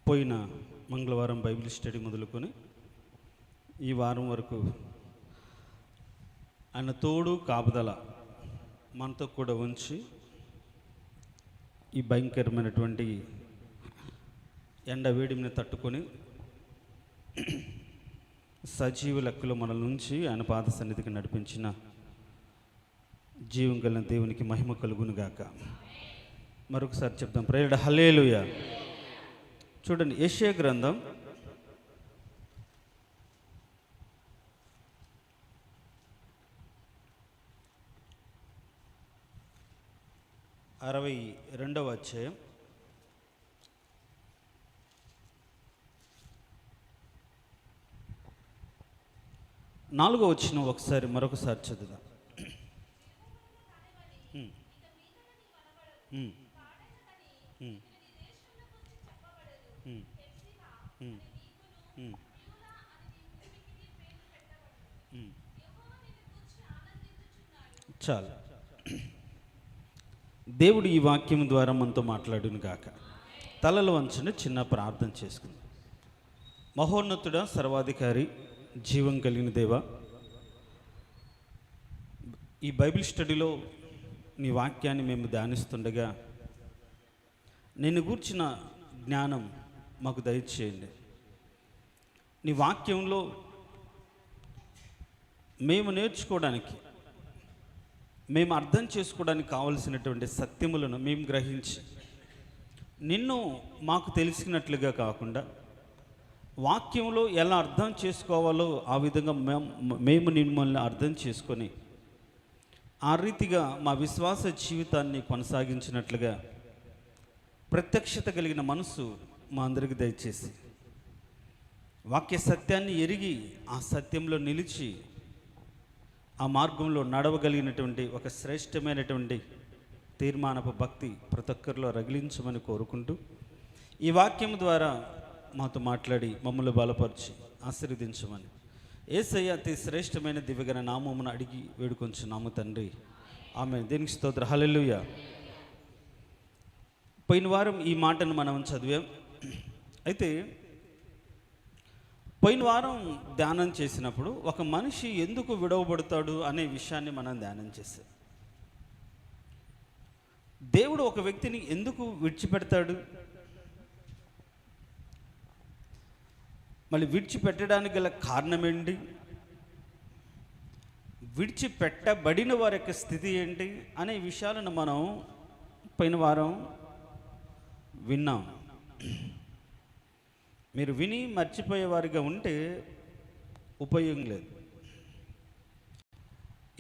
పోయిన మంగళవారం Bible study మొదలుకొని ఈ వారం వరకు ఆయన తోడు కాపుదల మనతో కూడా ఉంచి ఈ భయంకరమైనటువంటి ఎండ వేడిని తట్టుకొని సజీవ లెక్కలో మన నుంచి ఆయన పాద సన్నిధికి నడిపించిన జీవం కలిగిన దేవునికి మహిమ కలుగును గాక. మరొకసారి చెప్తాం, ప్రేరణ హల్లెలూయా. చూడండి, యెషయా గ్రంథం 62వ అధ్యాయం 4వ వచనం ఒకసారి మరొకసారి చదువుదాం. చాలు. దేవుడు ఈ వాక్యం ద్వారా మనతో మాట్లాడును గాక. తలలు వంచుని చిన్న ప్రార్థన చేసుకుంది. మహోన్నతుడ, సర్వాధికారి, జీవం కలిగిన దేవ, ఈ బైబిల్ స్టడీలో నీ వాక్యాన్ని మేము ధ్యానిస్తుండగా నిన్ను గూర్చిన జ్ఞానం మాకు దయచేయండి. నీ వాక్యంలో మేము నేర్చుకోవడానికి, మేము అర్థం చేసుకోవడానికి కావలసినటువంటి సత్యములను మేము గ్రహించి నిన్ను మాకు తెలిసినట్లుగా కాకుండా వాక్యంలో ఎలా అర్థం చేసుకోవాలో ఆ విధంగా మేము మిమ్మల్ని అర్థం చేసుకొని ఆ రీతిగా మా విశ్వాస జీవితాన్ని కొనసాగించినట్లుగా ప్రత్యక్షత కలిగిన మనసు మా అందరికి దయచేసి వాక్య సత్యాన్ని ఎరిగి ఆ సత్యంలో నిలిచి ఆ మార్గంలో నడవగలిగినటువంటి ఒక శ్రేష్టమైనటువంటి తీర్మానపు భక్తి ప్రతి ఒక్కరిలో రగిలించమని కోరుకుంటూ ఈ వాక్యం ద్వారా మాతో మాట్లాడి మమ్మల్ని బలపరిచి ఆశీర్వదించమని యేసయ్య అతి శ్రేష్టమైన దివ్యగణ నామమును అడిగి వేడుకొంచున్నాము తండ్రి, ఆమేన్. దీనికి స్తోత్రం, హల్లెలూయా. పోయిన వారం ఈ మాటను మనం చదివాం. అయితే పోయిన వారం ధ్యానం చేసినప్పుడు ఒక మనిషి ఎందుకు విడవబడతాడు అనే విషయాన్ని మనం ధ్యానం చేసాం. దేవుడు ఒక వ్యక్తిని ఎందుకు విడిచిపెడతాడు, మళ్ళీ విడిచిపెట్టడానికి గల కారణం ఏంటి, విడిచిపెట్టబడిన వారి యొక్క స్థితి ఏంటి అనే విషయాలను మనం పోయిన వారం విన్నాం. మీరు విని మర్చిపోయేవారిగా ఉంటే ఉపయోగం లేదు.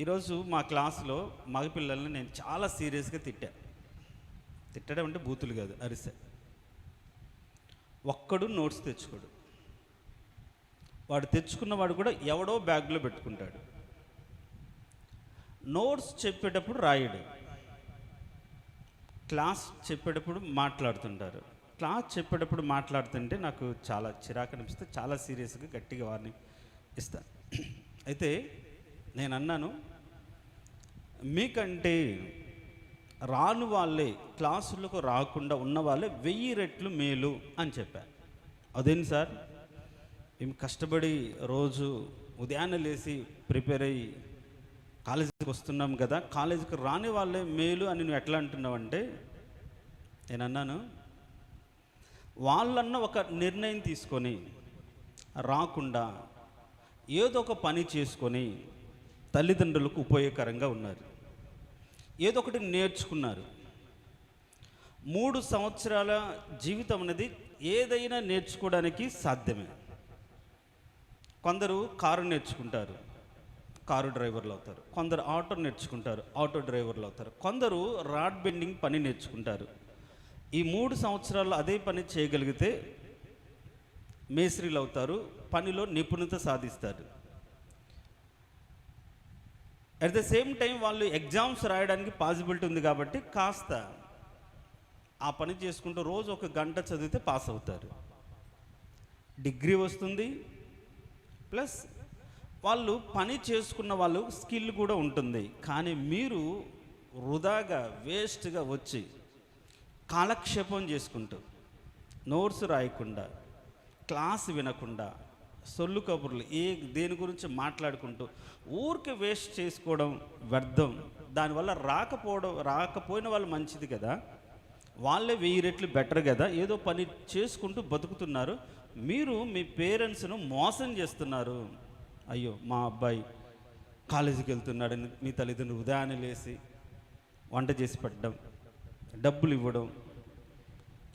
ఈరోజు మా క్లాసులో మగపిల్లల్ని నేను చాలా సీరియస్గా తిట్టడం అంటే బూతులు కాదు, అరిసే. ఒక్కడు నోట్స్ తెచ్చుకోడు. వాడు తెచ్చుకున్నవాడు కూడా ఎవడో బ్యాగ్లో పెట్టుకుంటాడు. నోట్స్ చెప్పేటప్పుడు రాయడు, క్లాస్ చెప్పేటప్పుడు మాట్లాడుతుంటారు. క్లాస్ చెప్పేటప్పుడు మాట్లాడుతుంటే నాకు చాలా చిరాకు అనిపిస్తే చాలా సీరియస్గా గట్టిగా వార్నింగ్ ఇస్తాను. అయితే నేను అన్నాను, మీకంటే రాను వాళ్ళే, క్లాసులకు రాకుండా ఉన్న వాళ్ళే 1000 రెట్లు మేలు అని చెప్పాను. అదేంటి సార్, మేము కష్టపడి రోజు ఉదయాన్నే లేచి ప్రిపేర్ అయ్యి కాలేజీకి వస్తున్నాం కదా, కాలేజీకి రాని వాళ్ళే మేలు అని నువ్వు ఎట్లా అంటున్నావు అంటే, నేను అన్నాను, వాళ్ళన్న ఒక నిర్ణయం తీసుకొని రాకుండా ఏదో ఒక పని చేసుకొని తల్లిదండ్రులకు ఉపయోగకరంగా ఉన్నారు, ఏదో ఒకటి నేర్చుకున్నారు. 3 సంవత్సరాల జీవితం అనేది ఏదైనా నేర్చుకోవడానికి సాధ్యమే. కొందరు కారు నేర్చుకుంటారు, కారు డ్రైవర్లు అవుతారు. కొందరు ఆటో నేర్చుకుంటారు, ఆటో డ్రైవర్లు అవుతారు. కొందరు రాడ్ బెండింగ్ పని నేర్చుకుంటారు. ఈ 3 సంవత్సరాల్లో అదే పని చేయగలిగితే మేస్త్రీలు అవుతారు, పనిలో నిపుణత సాధిస్తారు. అట్ ద సేమ్ టైం వాళ్ళు ఎగ్జామ్స్ రాయడానికి పాసిబిలిటీ ఉంది కాబట్టి కాస్త ఆ పని చేసుకుంటూ రోజు 1 గంట చదివితే పాస్ అవుతారు, డిగ్రీ వస్తుంది. ప్లస్ వాళ్ళు పని చేసుకున్న వాళ్ళు స్కిల్ కూడా ఉంటుంది. కానీ మీరు వృధాగా వేస్ట్గా వచ్చి కాలక్షేపం చేసుకుంటూ నోట్స్ రాయకుండా, క్లాస్ వినకుండా, సొల్లు కబుర్లు దేని గురించి మాట్లాడుకుంటూ ఊరికి వేస్ట్ చేసుకోవడం వ్యర్థం. దానివల్ల రాకపోయిన వాళ్ళు మంచిది కదా, వాళ్ళే 1000 రెట్లు బెటర్ కదా, ఏదో పని చేసుకుంటూ బతుకుతున్నారు. మీరు మీ పేరెంట్స్ను మోసం చేస్తున్నారు. అయ్యో మా అబ్బాయి కాలేజీకి వెళ్తున్నాడని మీ తల్లిదండ్రులు ఉదయాన్నే లేసి వంట చేసి పెట్టడం, డబ్బులు ఇవ్వడం,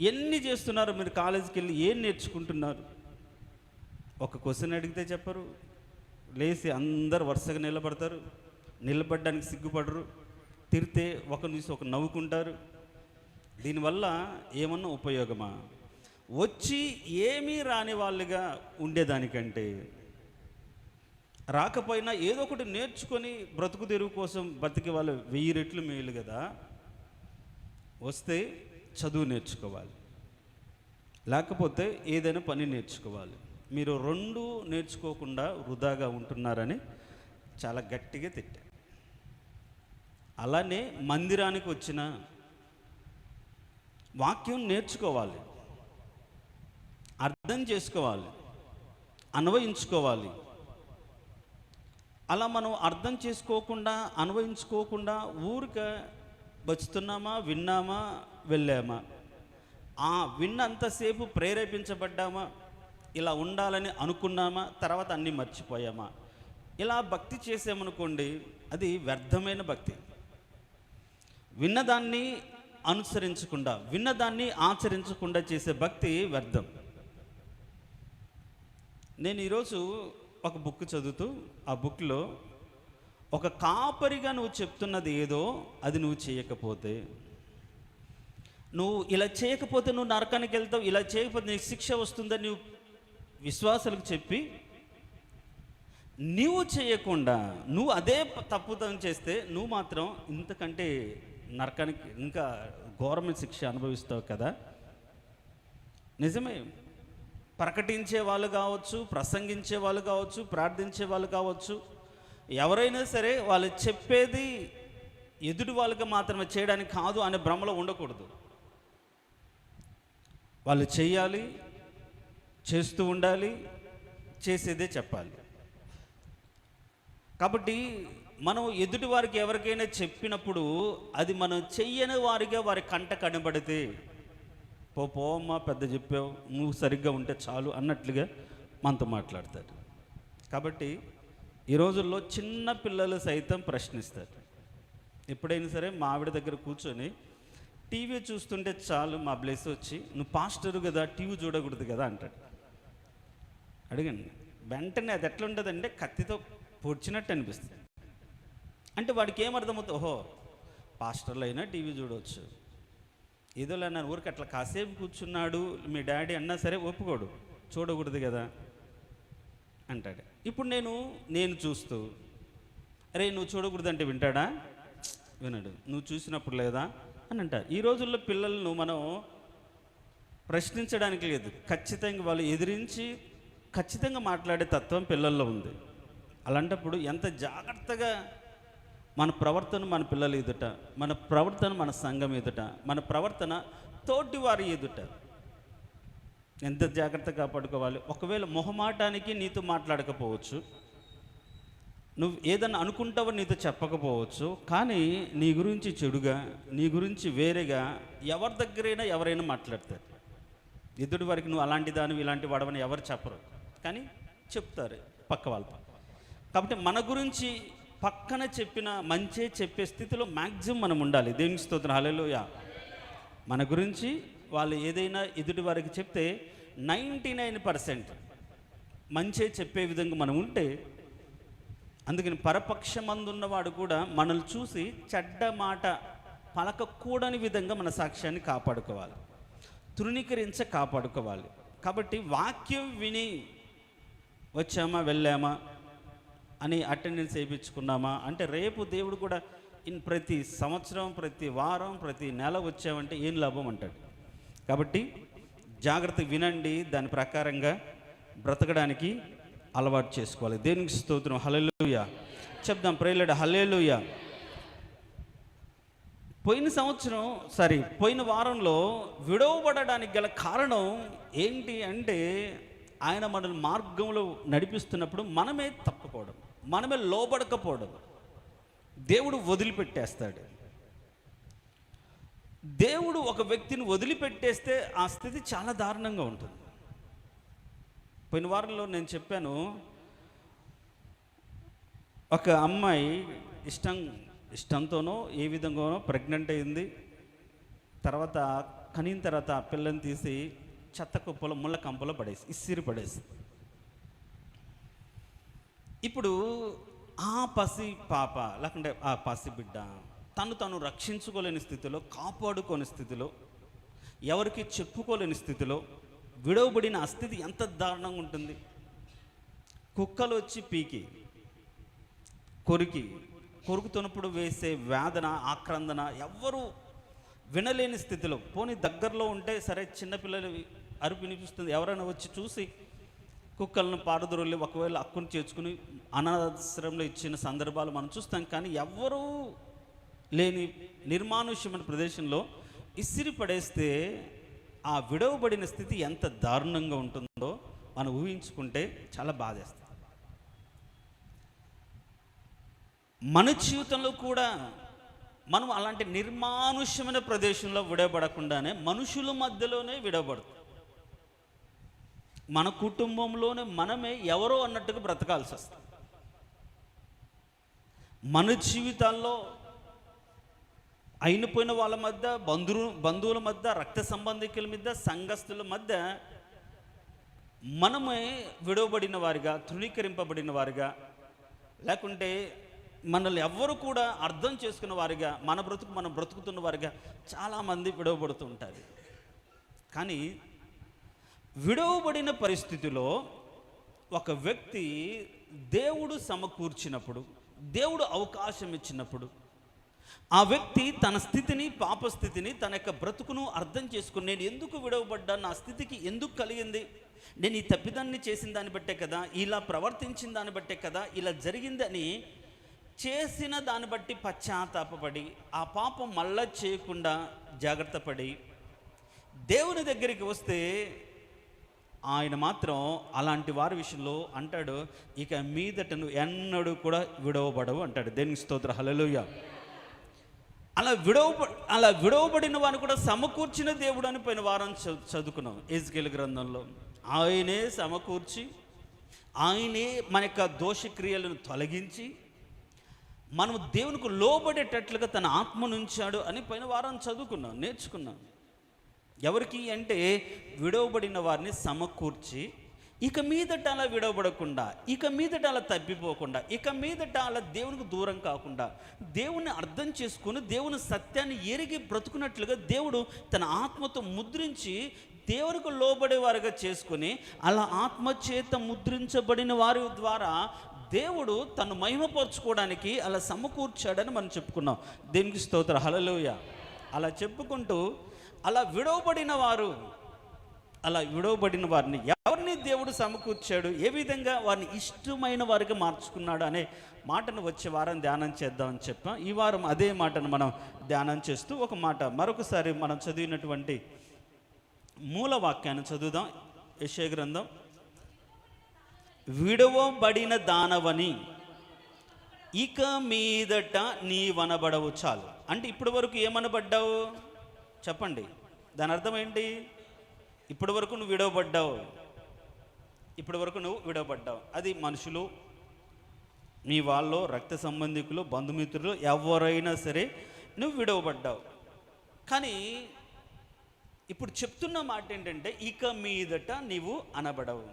ఎన్ని చేస్తున్నారు. మీరు కాలేజీకి వెళ్ళి ఏం నేర్చుకుంటున్నారు? ఒక క్వశ్చన్ అడిగితే చెప్పరు, లేచి అందరు వరుసగా నిలబడతారు, నిలబడడానికి సిగ్గుపడరు, తిరితే ఒకరి నుంచి ఒక నవ్వుకుంటారు. దీనివల్ల ఏమన్నా ఉపయోగమా? వచ్చి ఏమీ రాని వాళ్ళుగా ఉండేదానికంటే రాకపోయినా ఏదో ఒకటి నేర్చుకొని బ్రతుకు తెరువు కోసం బతికే వాళ్ళు 1000 రెట్లు మేలు కదా. వస్తే చదువు నేర్చుకోవాలి, లేకపోతే ఏదైనా పని నేర్చుకోవాలి. మీరు 2 నేర్చుకోకుండా వృధాగా ఉంటున్నారని చాలా గట్టిగా తిట్టారు. అలానే మందిరానికి వచ్చిన వాక్యం నేర్చుకోవాలి, అర్థం చేసుకోవాలి, అన్వయించుకోవాలి. అలా మనం అర్థం చేసుకోకుండా, అన్వయించుకోకుండా ఊరిక బతుకుతున్నామా, విన్నామా, వెళ్ళామా, విన్నంతసేపు ప్రేరేపించబడ్డామా, ఇలా ఉండాలని అనుకున్నామా, తర్వాత అన్నీ మర్చిపోయామా? ఇలా భక్తి చేసామనుకోండి, అది వ్యర్థమైన భక్తి. విన్నదాన్ని అనుసరించకుండా, విన్నదాన్ని ఆచరించకుండా చేసే భక్తి వ్యర్థం. నేను ఈరోజు ఒక బుక్ చదువుతూ, ఆ బుక్లో ఒక కాపరిగా నువ్వు చెప్తున్నది ఏదో అది నువ్వు చేయకపోతే, నువ్వు ఇలా చేయకపోతే నువ్వు నరకానికి వెళ్తావు, ఇలా చేయకపోతే నీకు శిక్ష వస్తుందని నువ్వు విశ్వాసాలకు చెప్పి నువ్వు చేయకుండా నువ్వు అదే తప్పుదం చేస్తే నువ్వు మాత్రం ఇంతకంటే నరకానికి ఇంకా ఘోరమైన శిక్ష అనుభవిస్తావు కదా. నిజమే, ప్రకటించే వాళ్ళు కావచ్చు, ప్రసంగించే వాళ్ళు కావచ్చు, ప్రార్థించే వాళ్ళు కావచ్చు, ఎవరైనా సరే వాళ్ళు చెప్పేది ఎదుటి వాళ్ళకి మాత్రమే చేయడానికి కాదు అనే భ్రమలో ఉండకూడదు. వాళ్ళు చేయాలి, చేస్తూ ఉండాలి, చేసేదే చెప్పాలి. కాబట్టి మనం ఎదుటి వారికి ఎవరికైనా చెప్పినప్పుడు అది మనం చెయ్యని వారిగా వారి కంట కనబడితే, పోమ్మా పెద్ద చెప్పావు, నువ్వు సరిగ్గా ఉంటే చాలు అన్నట్లుగా మనతో మాట్లాడతారు. కాబట్టి ఈ రోజుల్లో చిన్న పిల్లలు సైతం ప్రశ్నిస్తారు. ఎప్పుడైనా సరే మా ఆవిడ దగ్గర కూర్చొని టీవీ చూస్తుంటే చాలు మా బ్లెస్ వచ్చి, నువ్వు పాస్టరు కదా టీవీ చూడకూడదు కదా అంటాడు. అడిగండి, వెంటనే అది ఎట్లా ఉంటుందంటే కత్తితో పొడిచినట్టు అనిపిస్తుంది. అంటే వాడికి ఏమర్థమవుతుంది, ఓహో పాస్టర్లు అయినా టీవీ చూడవచ్చు, ఏదోలా నా ఊరికి అట్లా కాసేపు కూర్చున్నాడు మీ డాడీ అన్నా సరే ఒప్పుకోడు, చూడకూడదు కదా అంటాడు. ఇప్పుడు నేను చూస్తూ, అరే నువ్వు చూడకూడదు అంటే వింటాడా? వినడు. నువ్వు చూసినప్పుడు లేదా అని అంటారు. ఈ రోజుల్లో పిల్లలను మనం ప్రశ్నించడానికి లేదు, ఖచ్చితంగా వాళ్ళు ఎదిరించి ఖచ్చితంగా మాట్లాడే తత్వం పిల్లల్లో ఉంది. అలాంటప్పుడు ఎంత జాగ్రత్తగా మన ప్రవర్తన మన పిల్లల ఎదుట, మన ప్రవర్తన మన సంఘం ఎదుట, మన ప్రవర్తన తోటి వారి ఎదుట ఎంత జాగ్రత్తగా కాపాడుకోవాలి. ఒకవేళ మొహమాటానికి నీతో మాట్లాడకపోవచ్చు, నువ్వు ఏదన్నా అనుకుంటావో నీతో చెప్పకపోవచ్చు, కానీ నీ గురించి చెడుగా, నీ గురించి వేరేగా ఎవరి దగ్గరైనా ఎవరైనా మాట్లాడతారు. ఎదుటి వారికి నువ్వు అలాంటి దానివి ఇలాంటి వాడవని ఎవరు చెప్పరు, కానీ చెప్తారు పక్క వాళ్ళ. కాబట్టి మన గురించి పక్కన చెప్పిన మంచే చెప్పే స్థితిలో మ్యాక్సిమం మనం ఉండాలి. దేవునికి స్తోత్రం, హల్లెలూయా. మన గురించి వాళ్ళు ఏదైనా ఎదుటి వారికి చెప్తే 99% మంచే చెప్పే విధంగా మనం ఉంటే, అందుకని పరపక్షమందున్నవాడు కూడా మనల్ని చూసి చెడ్డ మాట పలకకూడని విధంగా మన సాక్ష్యాన్ని కాపాడుకోవాలి, కాపాడుకోవాలి. కాబట్టి వాక్యం విని వచ్చామా వెళ్ళామా అని అటెండెన్స్ వేయించుకున్నామా అంటే, రేపు దేవుడు కూడా ప్రతి సంవత్సరం, ప్రతి వారం, ప్రతి నెల వచ్చామంటే ఏం లాభం అంటాడు. కాబట్టి జాగ్రత్త వినండి, దాని ప్రకారంగా బ్రతకడానికి అలవాటు చేసుకోవాలి. దేవునికి స్తోత్రం, హల్లెలూయా. చెప్దాం ప్రేయర్, హల్లెలూయా. పోయిన వారంలో విడవబడడానికి గల కారణం ఏంటి అంటే, ఆయన మనల్ని మార్గంలో నడిపిస్తున్నప్పుడు మనమే తప్పుకోవడం, మనమే లోబడకపోవడం. దేవుడు వదిలిపెట్టేస్తాడు. దేవుడు ఒక వ్యక్తిని వదిలిపెట్టేస్తే ఆ స్థితి చాలా దారుణంగా ఉంటుంది. పోయిన వారంలో నేను చెప్పాను, ఒక అమ్మాయి ఇష్టంతోనో ఏ విధంగానో ప్రెగ్నెంట్ అయింది. తర్వాత కనిన తర్వాత ఆ పిల్లని తీసి చెత్త కుప్పలో ముళ్ళ కంపలో ఇసిరి పడేసి, ఇప్పుడు ఆ పసి పాప లేకుంటే ఆ పసి బిడ్డ తను రక్షించుకోలేని స్థితిలో, కాపాడుకోని స్థితిలో, ఎవరికి చెప్పుకోలేని స్థితిలో విడవబడిన ఆ స్థితి ఎంత దారుణంగా ఉంటుంది. కుక్కలు వచ్చి పీకి కొరుకుతున్నప్పుడు వేసే వేదన, ఆక్రందన ఎవ్వరూ వినలేని స్థితిలో, పోనీ దగ్గరలో ఉంటే సరే చిన్నపిల్లలు అరుపు వినిపిస్తుంది, ఎవరైనా వచ్చి చూసి కుక్కలను పారదొరలి ఒకవేళ అక్కుని చేర్చుకుని అనాథాశ్రమంలో ఇచ్చిన సందర్భాలు మనం చూస్తాం. కానీ ఎవ్వరూ లేని నిర్మానుష్యమైన ప్రదేశంలో ఇసిరి పడేస్తే ఆ విడవబడిన స్థితి ఎంత దారుణంగా ఉంటుందో మనం ఊహించుకుంటే చాలా బాధేస్తుంది. మన జీవితంలో కూడా మనం అలాంటి నిర్మానుష్యమైన ప్రదేశంలో విడవబడకుండానే మనుషుల మధ్యలోనే విడవబడుతుంది. మన కుటుంబంలోనే మనమే ఎవరో అన్నట్టుగా బ్రతకాల్సి వస్తుంది. మన జీవితాల్లో అయినపోయిన వాళ్ళ మధ్య, బంధువుల మధ్య, రక్త సంబంధికుల మధ్య, సంఘస్థుల మధ్య మనమే విడవబడిన వారిగా, తృణీకరింపబడిన వారిగా, లేకుంటే మనల్ని ఎవ్వరు కూడా అర్థం చేసుకున్న వారిగా, మనం బ్రతుకుతున్న వారిగా చాలామంది విడవబడుతూ ఉంటారు. కానీ విడవబడిన పరిస్థితిలో ఒక వ్యక్తి దేవుడు సమకూర్చినప్పుడు, దేవుడు అవకాశం ఇచ్చినప్పుడు, ఆ వ్యక్తి తన స్థితిని, పాపస్థితిని, తన యొక్క బ్రతుకును అర్థం చేసుకుని, నేను ఎందుకు విడవబడ్డా, నా స్థితికి ఎందుకు కలిగింది, నేను ఈ తప్పిదాన్ని చేసిన దాన్ని బట్టే కదా, ఇలా ప్రవర్తించిన దాన్ని బట్టే కదా ఇలా జరిగిందని చేసిన దాన్ని బట్టి పశ్చాత్తాపపడి ఆ పాపం మళ్ళా చేయకుండా జాగ్రత్త పడి దేవుని దగ్గరికి వస్తే ఆయన మాత్రం అలాంటి వారి విషయంలో అంటాడు, ఇక మీదట నువ్వు ఎన్నడూ కూడా విడవబడవు అంటాడు. దేవునికి స్తోత్రం, హల్లెలూయా. అలా విడవబడిన వారిని కూడా సమకూర్చిన దేవుడు అని పోయిన వారం చదువుకున్నాం ఎజ్కేలు గ్రంథంలో. ఆయనే సమకూర్చి, ఆయనే మన యొక్క దోషక్రియలను తొలగించి మనం దేవునికి లోబడేటట్లుగా తన ఆత్మనుంచాడు అని పోయిన వారం చదువుకున్నాం, నేర్చుకున్నాం. ఎవరికి అంటే విడవబడిన వారిని సమకూర్చి, ఇక మీదట అలా విడవబడకుండా, ఇక మీదట అలా తప్పిపోకుండా, ఇక మీదట అలా దేవునికి దూరం కాకుండా, దేవుని అర్థం చేసుకుని దేవుని సత్యాన్ని ఎరిగి బ్రతుకున్నట్లుగా దేవుడు తన ఆత్మతో ముద్రించి దేవునికి లోబడేవారుగా చేసుకుని, అలా ఆత్మచేత ముద్రించబడిన వారి ద్వారా దేవుడు తను మహిమపరచుకోవడానికి అలా సమకూర్చాడని మనం చెప్పుకున్నాం. దేవునికి స్తోత్రం, హల్లెలూయా. అలా చెప్పుకుంటూ అలా విడవబడిన వారిని ఎవరిని దేవుడు సమకూర్చాడు, ఏ విధంగా వారిని ఇష్టమైన వారికి మార్చుకున్నాడు అనే మాటను వచ్చే వారం ధ్యానం చేద్దామని చెప్పాం. ఈ వారం అదే మాటను మనం ధ్యానం చేస్తూ ఒక మాట మరొకసారి మనం చదివినటువంటి మూల వాక్యాన్ని చదువుదాం. యెషయా గ్రంథం, విడవబడిన దానవని ఇక మీదట నీవనబడవు. చాలు అంటే ఇప్పటి వరకు ఏమనబడ్డావు చెప్పండి, దాని అర్థం ఏంటి? ఇప్పటి వరకు నువ్వు విడవబడ్డావు. అది మనుషులు, మీ వాళ్ళు, రక్త సంబంధికులు, బంధుమిత్రులు ఎవరైనా సరే నువ్వు విడవబడ్డావు. కానీ ఇప్పుడు చెప్తున్న మాట ఏంటంటే ఇక మీదట నీవు అనబడవు.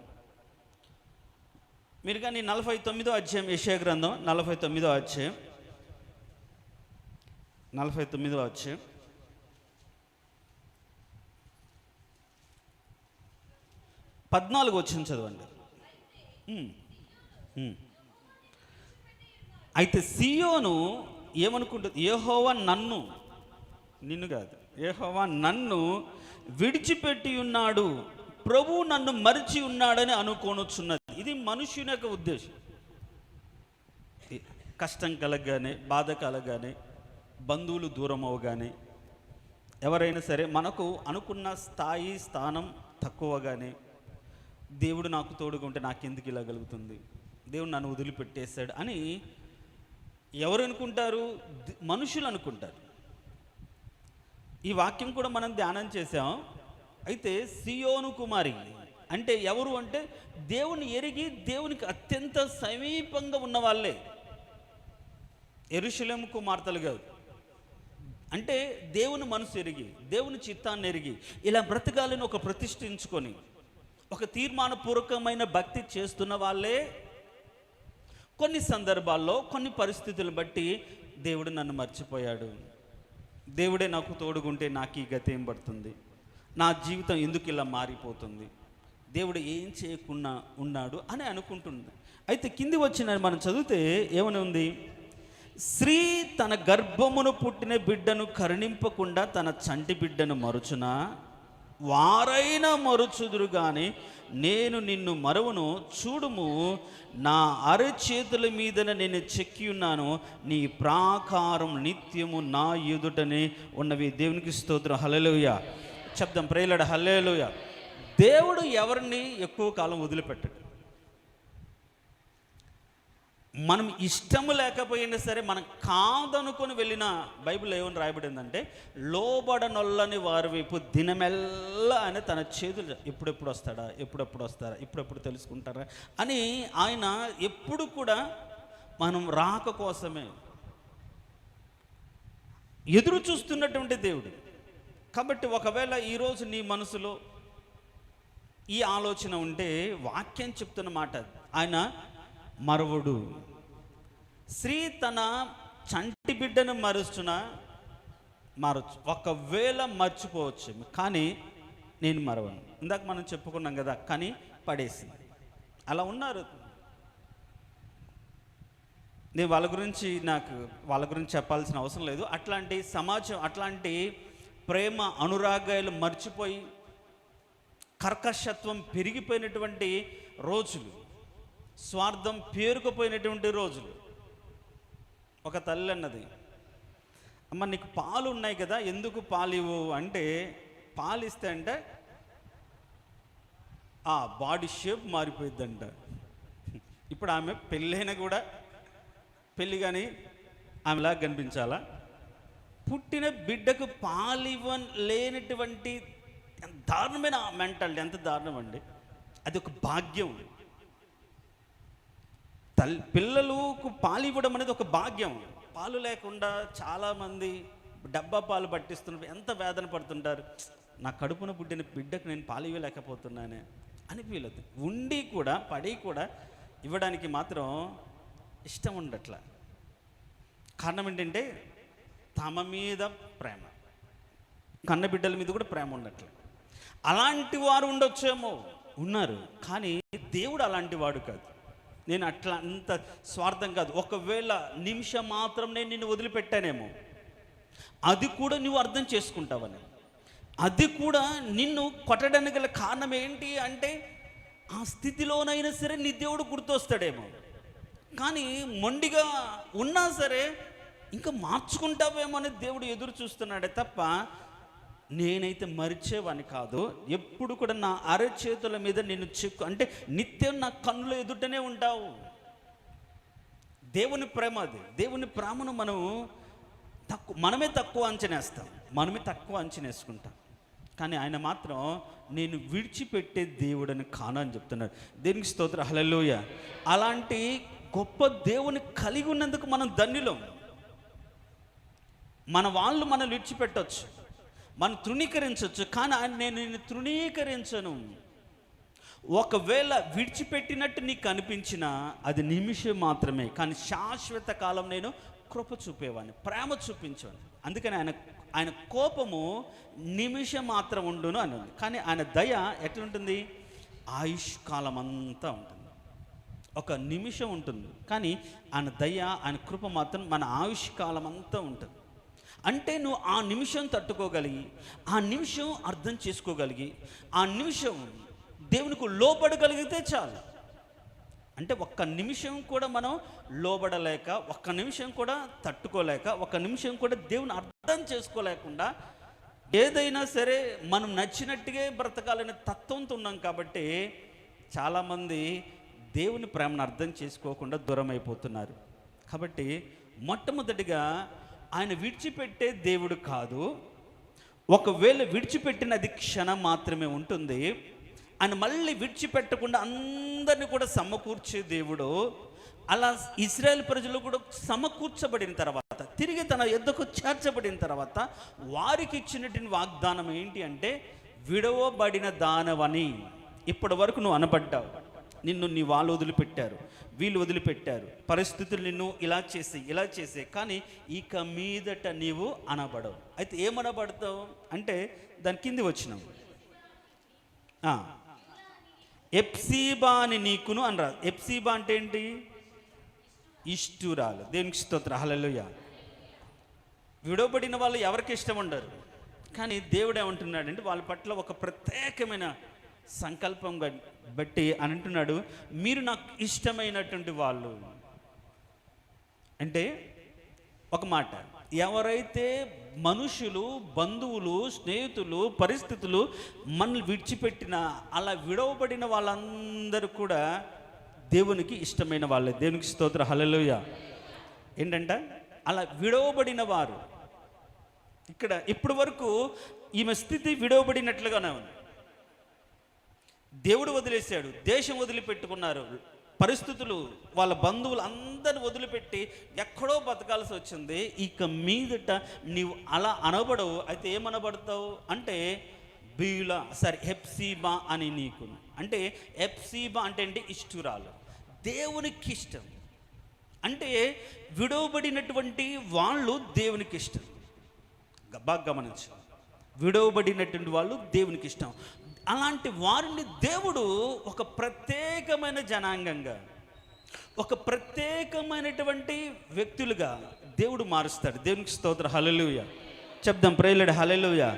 మీరు కానీ 49వ అధ్యాయం, యెషయా గ్రంథం 49వ అధ్యాయం 14 వచ్చిన చదవండి. అయితే సియోను ఏమనుకుంటుంది? యెహోవా నిన్ను కాదు, యెహోవా నన్ను విడిచిపెట్టి ఉన్నాడు, ప్రభువు నన్ను మరిచి ఉన్నాడని అనుకోనొచ్చున్నది. ఇది మనుష్యుని యొక్క ఉద్దేశం. కష్టం కలగగానే, బాధ కలగగానే, బంధువులు దూరం అవగానే, ఎవరైనా సరే మనకు అనుకున్న స్థాయి స్థానం తక్కువగానే, దేవుడు నాకు తోడుగా ఉంటే నాకెందుకు ఇలా కలుగుతుంది, దేవుడు నన్ను వదిలిపెట్టేశాడు అని ఎవరు అనుకుంటారు? మనుషులు అనుకుంటారు. ఈ వాక్యం కూడా మనం ధ్యానం చేసాం. అయితే సియోను కుమారి అంటే ఎవరు అంటే దేవుని ఎరిగి దేవునికి అత్యంత సమీపంగా ఉన్న వాళ్ళే. యెరూషలేము కుమార్తెలు కాదు. అంటే దేవుని మనసు ఎరిగి, దేవుని చిత్తాన్ని ఎరిగి ఇలా బ్రతకాలని ఒక ప్రతిష్ఠించుకొని ఒక తీర్మానపూర్వకమైన భక్తి చేస్తున్న వాళ్ళే కొన్ని సందర్భాల్లో కొన్ని పరిస్థితులను బట్టి దేవుడు నన్ను మర్చిపోయాడు, దేవుడే నాకు తోడుగుంటే నాకు ఈ గతి ఏం పడుతుంది, నా జీవితం ఎందుకు ఇలా మారిపోతుంది, దేవుడు ఏం చేయకుండా ఉన్నాడు అని అనుకుంటుంది. అయితే కింది వచ్చిన మనం చదివితే ఏమని ఉంది? స్త్రీ తన గర్భమును పుట్టిన బిడ్డను కరుణింపకుండా తన చంటి బిడ్డను మరుచునా? వారైనా మరుచుదురు కానీ నేను నిన్ను మరువను. చూడుము, నా అరచేతుల మీదన నేను చెక్కి ఉన్నాను, నీ ప్రాకారం నిత్యము నా ఎదుటనే ఉన్నవి. దేవునికి స్తోత్రం. హల్లెలూయా చెప్దాం. ప్రేలడ హల్లెలూయా. దేవుడు ఎవరిని ఎక్కువ కాలం వదిలిపెట్టడు. మనం ఇష్టము లేకపోయినా సరే మనం కాదనుకొని వెళ్ళిన బైబిల్ ఏమని రాయబడిందంటే, లోబడనొల్లని వారి వైపు దినమెల్లా అని తన చేతులు ఎప్పుడెప్పుడు వస్తాడా, ఎప్పుడెప్పుడు వస్తారా, ఎప్పుడెప్పుడు తెలుసుకుంటారా అని ఆయన ఎప్పుడు కూడా మనం రాక కోసమే ఎదురు చూస్తున్నటువంటి దేవుడు. కాబట్టి ఒకవేళ ఈరోజు నీ మనసులో ఈ ఆలోచన ఉంటే వాక్యం చెప్తున్న మాట, ఆయన మరువుడు. స్త్రీ తన చంటి బిడ్డను మరుచునా? మరచు. ఒకవేళ మర్చిపోవచ్చు, కానీ నేను మరవను. ఇందాక మనం చెప్పుకున్నాం కదా, కానీ పడేసింది. అలా ఉన్నారు. నేను వాళ్ళ గురించి చెప్పాల్సిన అవసరం లేదు. అట్లాంటి సమాజం, అట్లాంటి ప్రేమ అనురాగాలు మర్చిపోయి కర్కశత్వం పెరిగిపోయినటువంటి రోజులు, స్వార్థం పేరుకుపోయినటువంటి రోజులు. ఒక తల్లి అన్నది, అమ్మ నీకు పాలు ఉన్నాయి కదా, ఎందుకు పాలు ఇవ్వు అంటే, పాలు ఇస్తే అంటే ఆ బాడీ షేప్ మారిపోయిద్దంట. ఇప్పుడు ఆమె పెళ్ళైనా కూడా పెళ్ళి కానీ ఆమెలాగా కనిపించాలా? పుట్టిన బిడ్డకు పాలు లేనటువంటి దారుణమైన మెంటాలిటీ. ఎంత దారుణం అండి అది. ఒక భాగ్యం. పిల్లలకు పాలు ఇవ్వడం అనేది ఒక భాగ్యం. పాలు లేకుండా చాలామంది డబ్బా పాలు పట్టిస్తున్నప్పుడు ఎంత వేదన పడుతుంటారు. నా కడుపున పుట్టిన బిడ్డకు నేను పాలు ఇవ్వలేకపోతున్నానే అని వీలదు. ఉండి కూడా పడి కూడా ఇవ్వడానికి మాత్రం ఇష్టం ఉండట్లా. కారణం ఏంటంటే తమ మీద ప్రేమ, కన్న బిడ్డల మీద కూడా ప్రేమ ఉండట్లే. అలాంటి వారు ఉండొచ్చేమో, ఉన్నారు. కానీ దేవుడు అలాంటి వాడు కాదు. నేను అట్లా అంత స్వార్థం కాదు. ఒకవేళ నిమిషం మాత్రం నేను నిన్ను వదిలిపెట్టానేమో, అది కూడా నువ్వు అర్థం చేసుకుంటావని. అది కూడా నిన్ను కొట్టడానికి గల కారణం ఏంటి అంటే, ఆ స్థితిలోనైనా సరే నీ దేవుడు గుర్తొస్తాడేమో. కానీ మొండిగా ఉన్నా సరే ఇంకా మార్చుకుంటావేమో అని దేవుడు ఎదురు చూస్తున్నాడే తప్ప, నేనైతే మరిచేవాని కాదు. ఎప్పుడు కూడా నా అరచేతుల మీద నేను చెక్కు అంటే నిత్యం నా కన్నుల ఎదుటనే ఉంటావు. దేవుని ప్రేమ అది. దేవుని ప్రేమను మనమే తక్కువ అంచనేస్తాం, మనమే తక్కువ అంచనేసుకుంటాం. కానీ ఆయన మాత్రం నేను విడిచిపెట్టే దేవుడని కాను అని చెప్తున్నాడు. దేవునికి స్తోత్రం. హల్లెలూయా. అలాంటి గొప్ప దేవుని కలిగి ఉన్నందుకు మనం ధన్యులం. మన వాళ్ళు మనల్ని విడిచిపెట్టవచ్చు, మనం తృణీకరించవచ్చు, కానీ నేను నిన్ను తృణీకరించను. ఒకవేళ విడిచిపెట్టినట్టు నీకు అనిపించినా అది నిమిషం మాత్రమే, కానీ శాశ్వత కాలం నేను కృప చూపేవాడిని, ప్రేమ చూపించేవాడిని. అందుకని ఆయన కోపము నిమిషం మాత్రం ఉండును అని ఉంది. కానీ ఆయన దయ ఎట్లుంటుంది? ఆయుష్ కాలం అంతా ఉంటుంది. ఒక నిమిషం ఉంటుంది, కానీ ఆయన దయ, ఆయన కృప మాత్రం మన ఆయుష్ కాలం అంతా ఉంటుంది. అంటే నువ్వు ఆ నిమిషం తట్టుకోగలిగి, ఆ నిమిషం అర్థం చేసుకోగలిగి, ఆ నిమిషం దేవునికి లోపడగలిగితే చాలు. అంటే ఒక్క నిమిషం కూడా మనం లోబడలేక, ఒక్క నిమిషం కూడా తట్టుకోలేక, ఒక్క నిమిషం కూడా దేవుని అర్థం చేసుకోలేకుండా ఏదైనా సరే మనం నచ్చినట్టుగా బ్రతకాలనే తత్వంతో ఉన్నాం. కాబట్టి చాలామంది దేవుని ప్రేమను అర్థం చేసుకోకుండా దూరం అయిపోతున్నారు. కాబట్టి మొట్టమొదటిగా ఆయన విడిచిపెట్టే దేవుడు కాదు. ఒకవేళ విడిచిపెట్టినది క్షణం మాత్రమే ఉంటుంది. ఆయన మళ్ళీ విడిచిపెట్టకుండా అందరినీ కూడా సమకూర్చే దేవుడు. అలా ఇశ్రాయేల్ ప్రజలు కూడా సమకూర్చబడిన తర్వాత, తిరిగి తన యొద్దకు చేర్చబడిన తర్వాత వారికి ఇచ్చినటువంటి వాగ్దానం ఏంటి అంటే, విడవబడిన దానవని. ఇప్పటి వరకు నువ్వు అనబడ్డావు, నిన్ను నీ వాళ్ళు వదిలిపెట్టారు, వీళ్ళు వదిలిపెట్టారు, పరిస్థితులు నిన్ను ఇలా చేసే, కానీ ఇక మీదట నీవు అనబడవు. అయితే ఏమనబడతావు అంటే దాని కింది వచ్చినావు. ఎప్సీబా అని నీకును అనరా. ఎప్సీబా అంటే ఏంటి? ఇష్టురాలు. దేవునికి స్తోత్రం, హల్లెలూయా. విడవబడిన వాళ్ళు ఎవరికి ఇష్టం ఉండరు, కానీ దేవుడు ఏమంటున్నాడంటే వాళ్ళ పట్ల ఒక ప్రత్యేకమైన సంకల్పం బట్టి అని అంటున్నాడు, మీరు నాకు ఇష్టమైనటువంటి వాళ్ళు. అంటే ఒక మాట, ఎవరైతే మనుషులు, బంధువులు, స్నేహితులు, పరిస్థితులు మనల్ని విడిచిపెట్టిన, అలా విడవబడిన వాళ్ళందరూ కూడా దేవునికి ఇష్టమైన వాళ్ళే. దేవునికి స్తోత్రం, హల్లెలూయా. ఏంటంట అలా విడవబడిన వారు. ఇక్కడ ఇప్పటి వరకు ఈమె స్థితి విడవబడినట్లుగానే ఉంది. దేవుడు వదిలేశాడు, దేశం వదిలిపెట్టుకున్నారు, పరిస్థితులు, వాళ్ళ బంధువులు అందరిని వదిలిపెట్టి ఎక్కడో బతకాల్సి వచ్చింది. ఇక మీదట నీవు అలా అనబడవు. అయితే ఏమనబడతావు అంటే హెప్సీబా అని నీకు. అంటే హెప్సీబా అంటే ఏంటి? ఇష్టురాలు, దేవునికి ఇష్టం. అంటే విడవబడినటువంటి వాళ్ళు దేవునికి ఇష్టం. బాగా గమనించు, విడవబడినటువంటి వాళ్ళు దేవునికి ఇష్టం. అలాంటి వారిని దేవుడు ఒక ప్రత్యేకమైన జనాంగంగా, ఒక ప్రత్యేకమైనటువంటి వ్యక్తులుగా దేవుడు మారుస్తాడు. దేవునికి స్తోత్రం, హల్లెలూయా. చెప్దాం, ప్రైజ్ లార్డ్, హల్లెలూయా.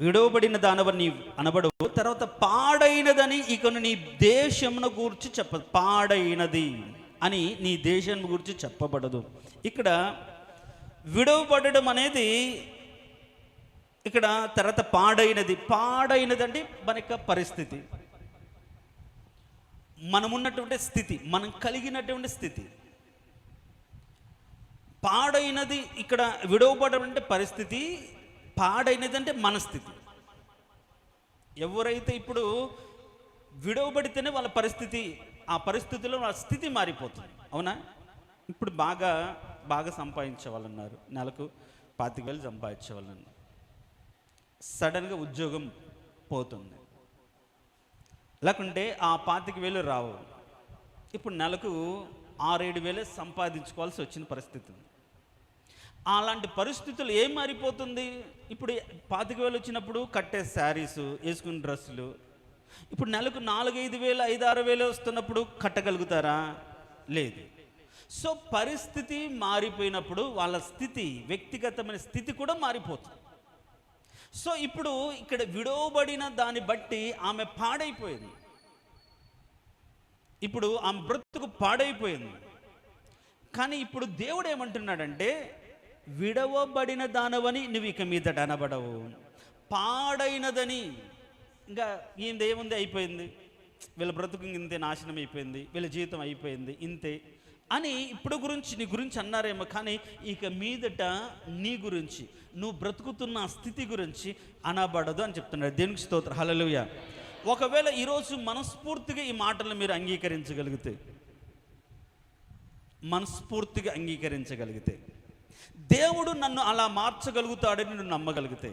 విడవబడిన దానవని అనబడవు. తర్వాత పాడైనదని ఇక నీ దేశమును గూర్చి చెప్పదు. పాడైనది అని నీ దేశం గురించి చెప్పబడదు. ఇక్కడ విడవబడడం అనేది ఇక్కడ తర్వాత పాడైనది అంటే మన యొక్క పరిస్థితి, మనమున్నటువంటి స్థితి, మనం కలిగినటువంటి స్థితి. పాడైనది ఇక్కడ విడవబడడం అంటే పరిస్థితి, పాడైనది అంటే మనస్థితి. ఎవరైతే ఇప్పుడు విడవబడితేనే వాళ్ళ పరిస్థితి, ఆ పరిస్థితిలో వాళ్ళ స్థితి మారిపోతుంది. అవునా? ఇప్పుడు బాగా సంపాదించే వాళ్ళు ఉన్నారు, నెలకు 25,000 సంపాదించే వాళ్ళు ఉన్నారు. సడన్గా ఉద్యోగం పోతుంది, లేకుంటే ఆ 25,000 రావు. ఇప్పుడు నెలకు 6-7 సంపాదించుకోవాల్సి వచ్చిన పరిస్థితి. అలాంటి పరిస్థితులు ఏం మారిపోతుంది? ఇప్పుడు 25,000 వచ్చినప్పుడు కట్టే శారీసు, వేసుకున్న డ్రెస్సులు, ఇప్పుడు నెలకు 4-5,000, 5-6,000 వస్తున్నప్పుడు కట్టగలుగుతారా? లేదు. సో పరిస్థితి మారిపోయినప్పుడు వాళ్ళ స్థితి, వ్యక్తిగతమైన స్థితి కూడా మారిపోతుంది. సో ఇప్పుడు ఇక్కడ విడవబడిన దాన్ని బట్టి ఆమె పాడైపోయింది. ఇప్పుడు ఆమె బ్రతుకు పాడైపోయింది. కానీ ఇప్పుడు దేవుడు ఏమంటున్నాడంటే, విడవబడిన దానవని నువ్వు ఇక మీదట అనబడవు. పాడైనదని, ఇంకా ఈయనదేముంది, అయిపోయింది, వీళ్ళ బ్రతుకు ఇంతే, నాశనం అయిపోయింది, వీళ్ళ జీవితం అయిపోయింది, ఇంతే అని ఇప్పుడు నీ గురించి అన్నారేమో. కానీ ఇక మీదట నీ గురించి, నువ్వు బ్రతుకుతున్న స్థితి గురించి అనబడదు అని చెప్తున్నాడు. దేవునికి స్తోత్రం, హల్లెలూయా. ఒకవేళ ఈరోజు మనస్ఫూర్తిగా ఈ మాటలను మీరు అంగీకరించగలిగితే, దేవుడు నన్ను అలా మార్చగలుగుతాడని నువ్వు నమ్మగలిగితే,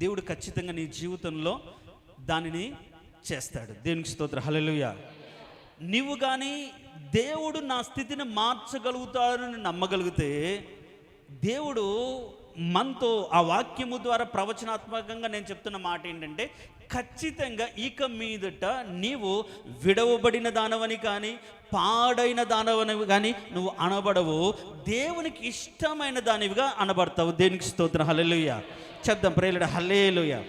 దేవుడు ఖచ్చితంగా నీ జీవితంలో దానిని చేస్తాడు. దేవునికి స్తోత్రం, హల్లెలూయా. నీవు కానీ దేవుడు నా స్థితిని మార్చగలుగుతాడని నమ్మగలిగితే, దేవుడు మనతో ఆ వాక్యము ద్వారా ప్రవచనాత్మకంగా నేను చెప్తున్న మాట ఏంటంటే, ఖచ్చితంగా ఇక మీదట నీవు విడవబడిన దానవని కానీ, పాడైన దానవనివి కానీ నువ్వు అనబడవు, దేవునికి ఇష్టమైన దానివిగా అనబడతావు. దేనికి స్తోత్రం. హల్లెలూయా చెప్దాం. ప్రేలుడ హల్లెలూయా.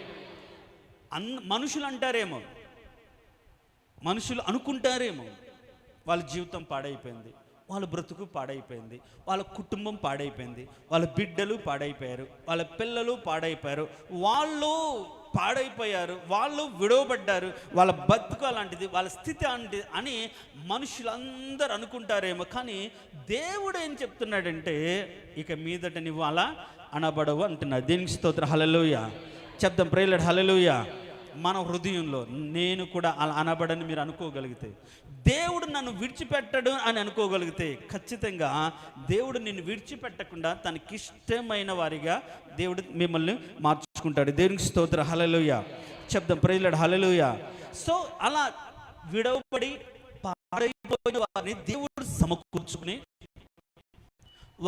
మనుషులు అంటారేమో, మనుషులు అనుకుంటారేమో వాళ్ళ జీవితం పాడైపోయింది, వాళ్ళ బ్రతుకు పాడైపోయింది, వాళ్ళ కుటుంబం పాడైపోయింది, వాళ్ళ బిడ్డలు పాడైపోయారు, వాళ్ళ పిల్లలు పాడైపోయారు, వాళ్ళు పాడైపోయారు, వాళ్ళు విడవబడ్డారు, వాళ్ళ బతుకు అలాంటిది, వాళ్ళ స్థితి అలాంటిది అని మనుషులందరూ అనుకుంటారేమో. కానీ దేవుడు ఏం చెప్తున్నాడంటే, ఇక మీదట నువ్వు అలా అనబడవు అంటున్నాడు. దీనికి స్తోత్రం. హల్లెలూయా చెప్దాం. Prayer lord. హల్లెలూయా. మన హృదయంలో నేను కూడా అలా అనబడని మీరు అనుకోగలిగితే, దేవుడు నన్ను విడిచిపెట్టడు అని అనుకోగలిగితే, ఖచ్చితంగా దేవుడు నిన్ను విడిచిపెట్టకుండా తనకిష్టమైన వారిగా దేవుడు మిమ్మల్ని మార్చుకుంటాడు. దేవునికి స్తోత్రం. హల్లెలూయా చెప్దాం. Praise lord. హల్లెలూయా. సో అలా విడవబడి పాడైపోయిన వారిని దేవుడు సమకూర్చుకుని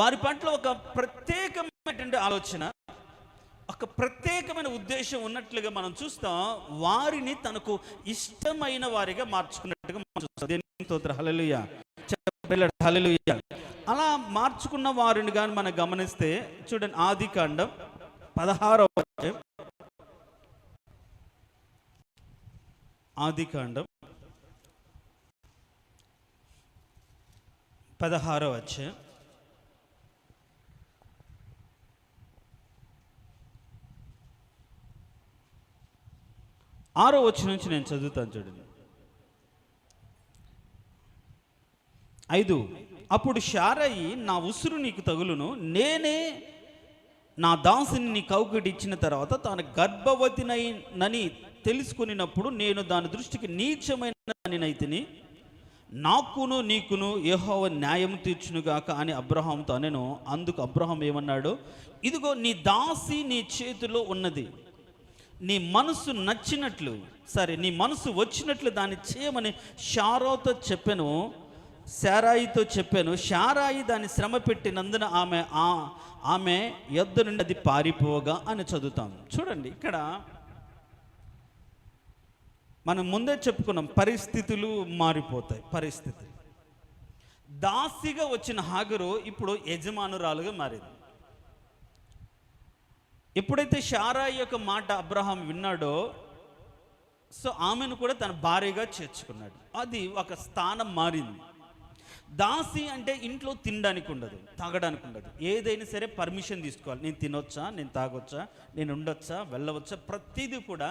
వారి పట్ల ఒక ప్రత్యేకమైనటువంటి ఆలోచన, ఒక ప్రత్యేకమైన ఉద్దేశం ఉన్నట్లుగా మనం చూస్తాం. వారిని తనకు ఇష్టమైన వారిగా మార్చుకున్నట్టుగా మనం చూస్తాం. దేవునికి స్తోత్రం. హల్లెలూయా. హల్లెలూయా. అలా మార్చుకున్న వారిని కానీ మనం గమనిస్తే చూడండి, ఆదికాండం 16వ అధ్యాయం. ఆదికాండం 16వ అధ్యాయం 6వ వచనం నుంచి నేను చదువుతాను చూడండి. 5. అప్పుడు శారయి, నా ఉసురు నీకు తగులును, నేనే నా దాసుని నీ కౌగిటి ఇచ్చిన తర్వాత తాను గర్భవతినని తెలుసుకున్నప్పుడు నేను దాని దృష్టికి నీచమైన దానినైతిని, నాకును నీకును యెహోవా న్యాయం తీర్చునుగాక అని అబ్రహాముతో అనెను. అందుకు అబ్రహాం ఏమన్నాడు, ఇదిగో నీ దాసి నీ చేతిలో ఉన్నది, నీ మనసు నచ్చినట్లు, సరే నీ మనసు వచ్చినట్లు దాన్ని చేయమని శారాతో చెప్పాను, శారాయితో చెప్పాను. శారాయి దాన్ని శ్రమ పెట్టినందున ఆమె యొద్ద నుండి అది పారిపోగా అని చదువుతాం. చూడండి, ఇక్కడ మనం ముందే చెప్పుకున్నాం, పరిస్థితులు మారిపోతాయి. పరిస్థితులు, దాసిగా వచ్చిన హాగరు ఇప్పుడు యజమానురాలుగా మారింది. ఎప్పుడైతే శారాయి యొక్క మాట అబ్రహాం విన్నాడో, సో ఆమెను కూడా తన భార్యగా చేర్చుకున్నాడు. అది ఒక స్థానం మారింది. దాసి అంటే ఇంట్లో తినడానికి ఉండదు, తాగడానికి ఉండదు, ఏదైనా సరే పర్మిషన్ తీసుకోవాలి. నేను తినొచ్చా, నేను తాగొచ్చా, నేను ఉండొచ్చా, వెళ్ళవచ్చా, ప్రతిదీ కూడా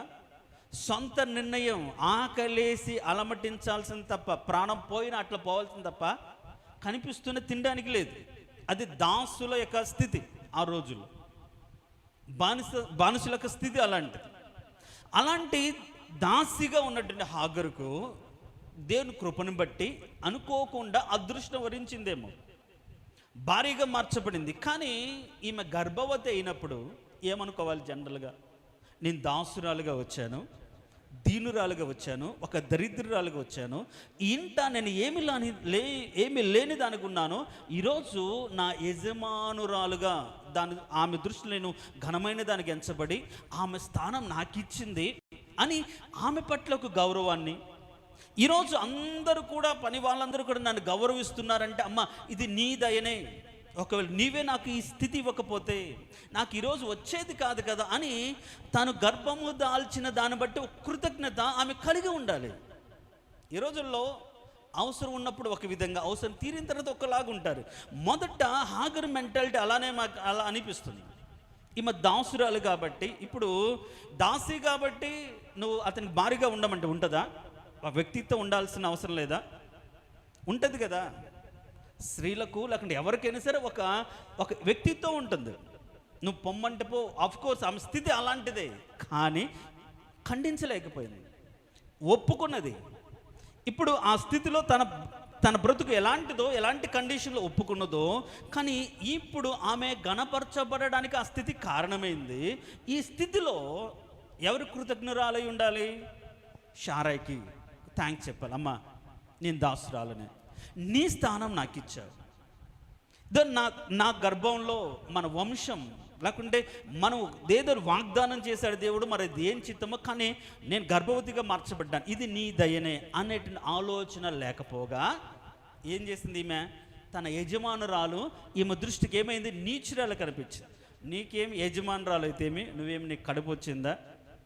సొంత నిర్ణయం. ఆకలేసి అలమటించాల్సింది తప్ప, ప్రాణం పోయినా అట్లా పోవాల్సింది తప్ప కనిపిస్తున్న తినడానికి లేదు. అది దాసుల యొక్క స్థితి ఆ రోజుల్లో. బానిసుల యొక్క స్థితి అలాంటిది. అలాంటి దాసిగా ఉన్నటువంటి హాగరుకు దేవుని కృపను బట్టి అనుకోకుండా అదృష్టం వరించిందేమో, భారీగా మార్చబడింది. కానీ ఈమె గర్భవతి అయినప్పుడు ఏమనుకోవాలి జనరల్గా, నేను దాసురాలుగా వచ్చాను, దీనురాలుగా వచ్చాను, ఒక దరిద్రురాలుగా వచ్చాను, ఇంట నేను ఏమి లేని దానికి ఉన్నాను, ఈరోజు నా యజమానురాలుగా ఆమె దృష్టిలో నేను ఘనమైన దానికి ఎంచబడి ఆమె స్థానం నాకు ఇచ్చింది అని ఆమె పట్ల ఒక గౌరవాన్ని, ఈరోజు అందరూ కూడా పని వాళ్ళందరూ కూడా నన్ను గౌరవిస్తున్నారంటే, అమ్మ ఇది నీ దయనే, ఒకవేళ నీవే నాకు ఈ స్థితి ఇవ్వకపోతే నాకు ఈరోజు వచ్చేది కాదు కదా అని తాను గర్భము దాల్చిన దాన్ని బట్టి ఒక కృతజ్ఞత ఆమె కలిగి ఉండాలి. ఈ రోజుల్లో అవసరం ఉన్నప్పుడు ఒక విధంగా, అవసరం తీరిన తర్వాత ఒకలాగా ఉంటారు. మొదట హాగర్ మెంటాలిటీ అలానే మాకు అలా అనిపిస్తుంది. ఈమె దాసురాలు కాబట్టి, ఇప్పుడు దాసి కాబట్టి నువ్వు అతనికి భారీగా ఉండమంటే ఉంటుందా? ఆ వ్యక్తిత్వం ఉండాల్సిన అవసరం లేదా? ఉంటుంది కదా. స్త్రీలకు లేకుంటే ఎవరికైనా సరే ఒక వ్యక్తిత్వం ఉంటుంది. నువ్వు పొమ్మంటే పో, ఆఫ్ కోర్స్ ఆమె స్థితి అలాంటిదే. కానీ ఖండించలేకపోయింది, ఒప్పుకున్నది. ఇప్పుడు ఆ స్థితిలో తన బ్రతుకు ఎలాంటిదో, ఎలాంటి కండిషన్లో ఒప్పుకున్నదో, కానీ ఇప్పుడు ఆమె గణపరచబడడానికి ఆ స్థితి కారణమైంది. ఈ స్థితిలో ఎవరు కృతజ్ఞురాలై ఉండాలి? శారాయికి థ్యాంక్స్ చెప్పాలి. అమ్మ నేను దాసురాలని, నీ స్థానం నాకు ఇచ్చావు. నా గర్భంలో మన వంశం లేకుంటే మనం ఏదో వాగ్దానం చేశాడు దేవుడు, మరి అది ఏం చిత్తమో, కానీ నేను గర్భవతిగా మార్చబడ్డాను, ఇది నీ దయనే అనేటువంటి ఆలోచన లేకపోగా ఏం చేసింది ఈమె? తన యజమానురాలు ఈమె దృష్టికి ఏమైంది? నీచురాలు కనిపించింది. నీకేం యజమానురాలు అయితే ఏమి, నువ్వేమి, నీకు కడుపు వచ్చిందా,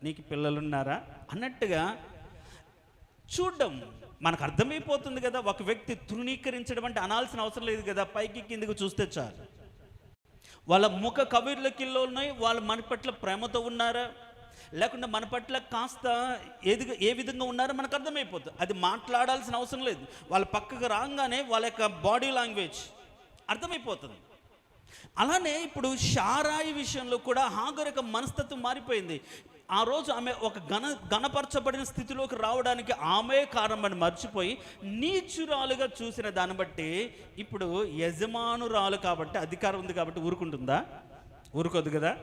నీకు పిల్లలున్నారా అన్నట్టుగా చూడడం మనకు అర్థమైపోతుంది కదా. ఒక వ్యక్తి తృణీకరించడం అంటే అనాల్సిన అవసరం లేదు కదా, పైకి కిందకు చూస్తే చాలు. వాళ్ళ ముఖ కవిర్లకిల్లో ఉన్నాయి, వాళ్ళు మన పట్ల ప్రేమతో ఉన్నారా లేకుంటే మన పట్ల కాస్త ఏ విధంగా ఉన్నారో మనకు అర్థమైపోతుంది. అది మాట్లాడాల్సిన అవసరం లేదు. వాళ్ళ పక్కకు రాగానే వాళ్ళ యొక్క బాడీ లాంగ్వేజ్ అర్థమైపోతుంది. అలానే ఇప్పుడు షారాయి విషయంలో కూడా హాగర్ యొక్క మనస్తత్వం మారిపోయింది. ఆ రోజు ఆమె ఒక గణపరచబడిన స్థితిలోకి రావడానికి ఆమె కారణమని మర్చిపోయి నీచురాలుగా చూసిన దాన్ని బట్టి ఇప్పుడు యజమానురాలు కాబట్టి, అధికారం ఉంది కాబట్టి ఊరుకుంటుందా? ఊరుకోదు కదా.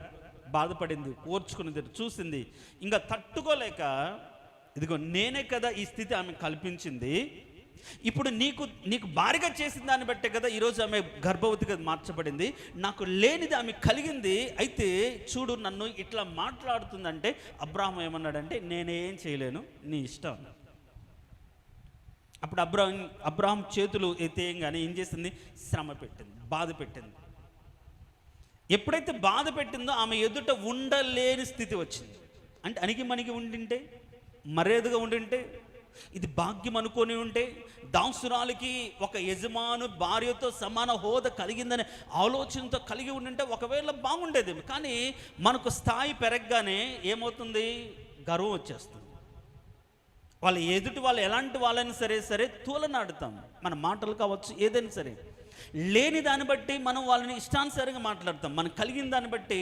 బాధపడింది, ఓర్చుకున్నది, చూసింది, ఇంకా తట్టుకోలేక ఇదిగో నేనే కదా ఈ స్థితి ఆమె కల్పించింది. ఇప్పుడు నీకు భారీగా చేసిన దాన్ని బట్టే కదా ఈరోజు ఆమె గర్భవతిగా మార్చబడింది. నాకు లేనిది ఆమె కలిగింది. అయితే చూడు నన్ను ఇట్లా మాట్లాడుతుందంటే అబ్రాహాము ఏమన్నాడంటే నేనేం చేయలేను, నీ ఇష్టం. అప్పుడు అబ్రాహాం చేతులు ఎత్తేయంగానే ఏం చేసింది? శ్రమ పెట్టింది, బాధ పెట్టింది. ఎప్పుడైతే బాధ పెట్టిందో ఆమె ఎదుట ఉండలేని స్థితి వచ్చింది. అంటే అణిగి ఉండింటే, మర్యాదగా ఉండింటే, ఇది భాగ్యం అనుకొని ఉంటే, దాసురాలికి ఒక యజమాను భార్యతో సమాన హోదా కలిగిందనే ఆలోచనతో కలిగి ఉండింటే ఒకవేళ బాగుండేది. కానీ మనకు స్థాయి పెరగగానే ఏమవుతుంది? గర్వం వచ్చేస్తుంది. వాళ్ళు ఎదుటి వాళ్ళు ఎలాంటి వాళ్ళైనా సరే తూలనాడుతాం. మన మాటలు కావచ్చు, ఏదైనా సరే. లేని దాన్ని బట్టి మనం వాళ్ళని ఇష్టానుసారంగా మాట్లాడతాం. మనకు కలిగిన దాన్ని బట్టి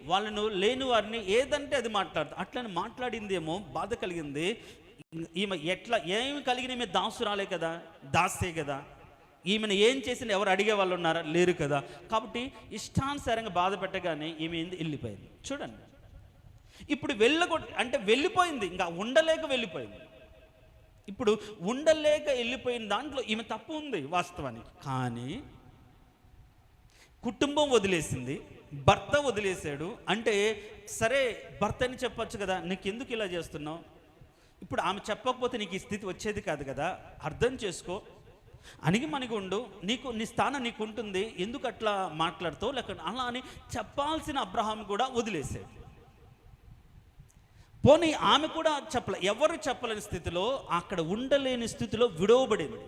వాళ్ళను లేని వారిని ఏదంటే అది మాట్లాడతాం. అట్లని మాట్లాడిందేమో బాధ కలిగింది. ఈమె ఏమి కలిగిన ఈమె దాసురాలే కదా, దాసే కదా. ఈమెను ఏం చేసిన ఎవరు అడిగే వాళ్ళు ఉన్నారా? లేరు కదా. కాబట్టి ఇష్టానుసారంగా బాధ పెట్టగానే ఈమె వెళ్ళిపోయింది. చూడండి, ఇప్పుడు వెళ్ళిపోయింది, ఇంకా ఉండలేక వెళ్ళిపోయింది. ఇప్పుడు ఉండలేక వెళ్ళిపోయిన దాంట్లో ఈమె తప్పు ఉంది వాస్తవానికి. కానీ కుటుంబం వదిలేసింది, భర్త వదిలేశాడు. అంటే సరే భర్తని చెప్పచ్చు కదా, నీకెందుకు ఇలా చేస్తున్నావు? ఇప్పుడు ఆమె చెప్పకపోతే నీకు ఈ స్థితి వచ్చేది కాదు కదా, అర్థం చేసుకో, అణిగి ఉండు, నీ స్థానం నీకు ఉంటుంది, ఎందుకు అట్లా మాట్లాడుతావు? లేక అలా అని చెప్పాల్సిన అబ్రహాం కూడా వదిలేసాడు. పోనీ ఆమె కూడా ఎవరు చెప్పలేని స్థితిలో, అక్కడ ఉండలేని స్థితిలో విడవబడింది.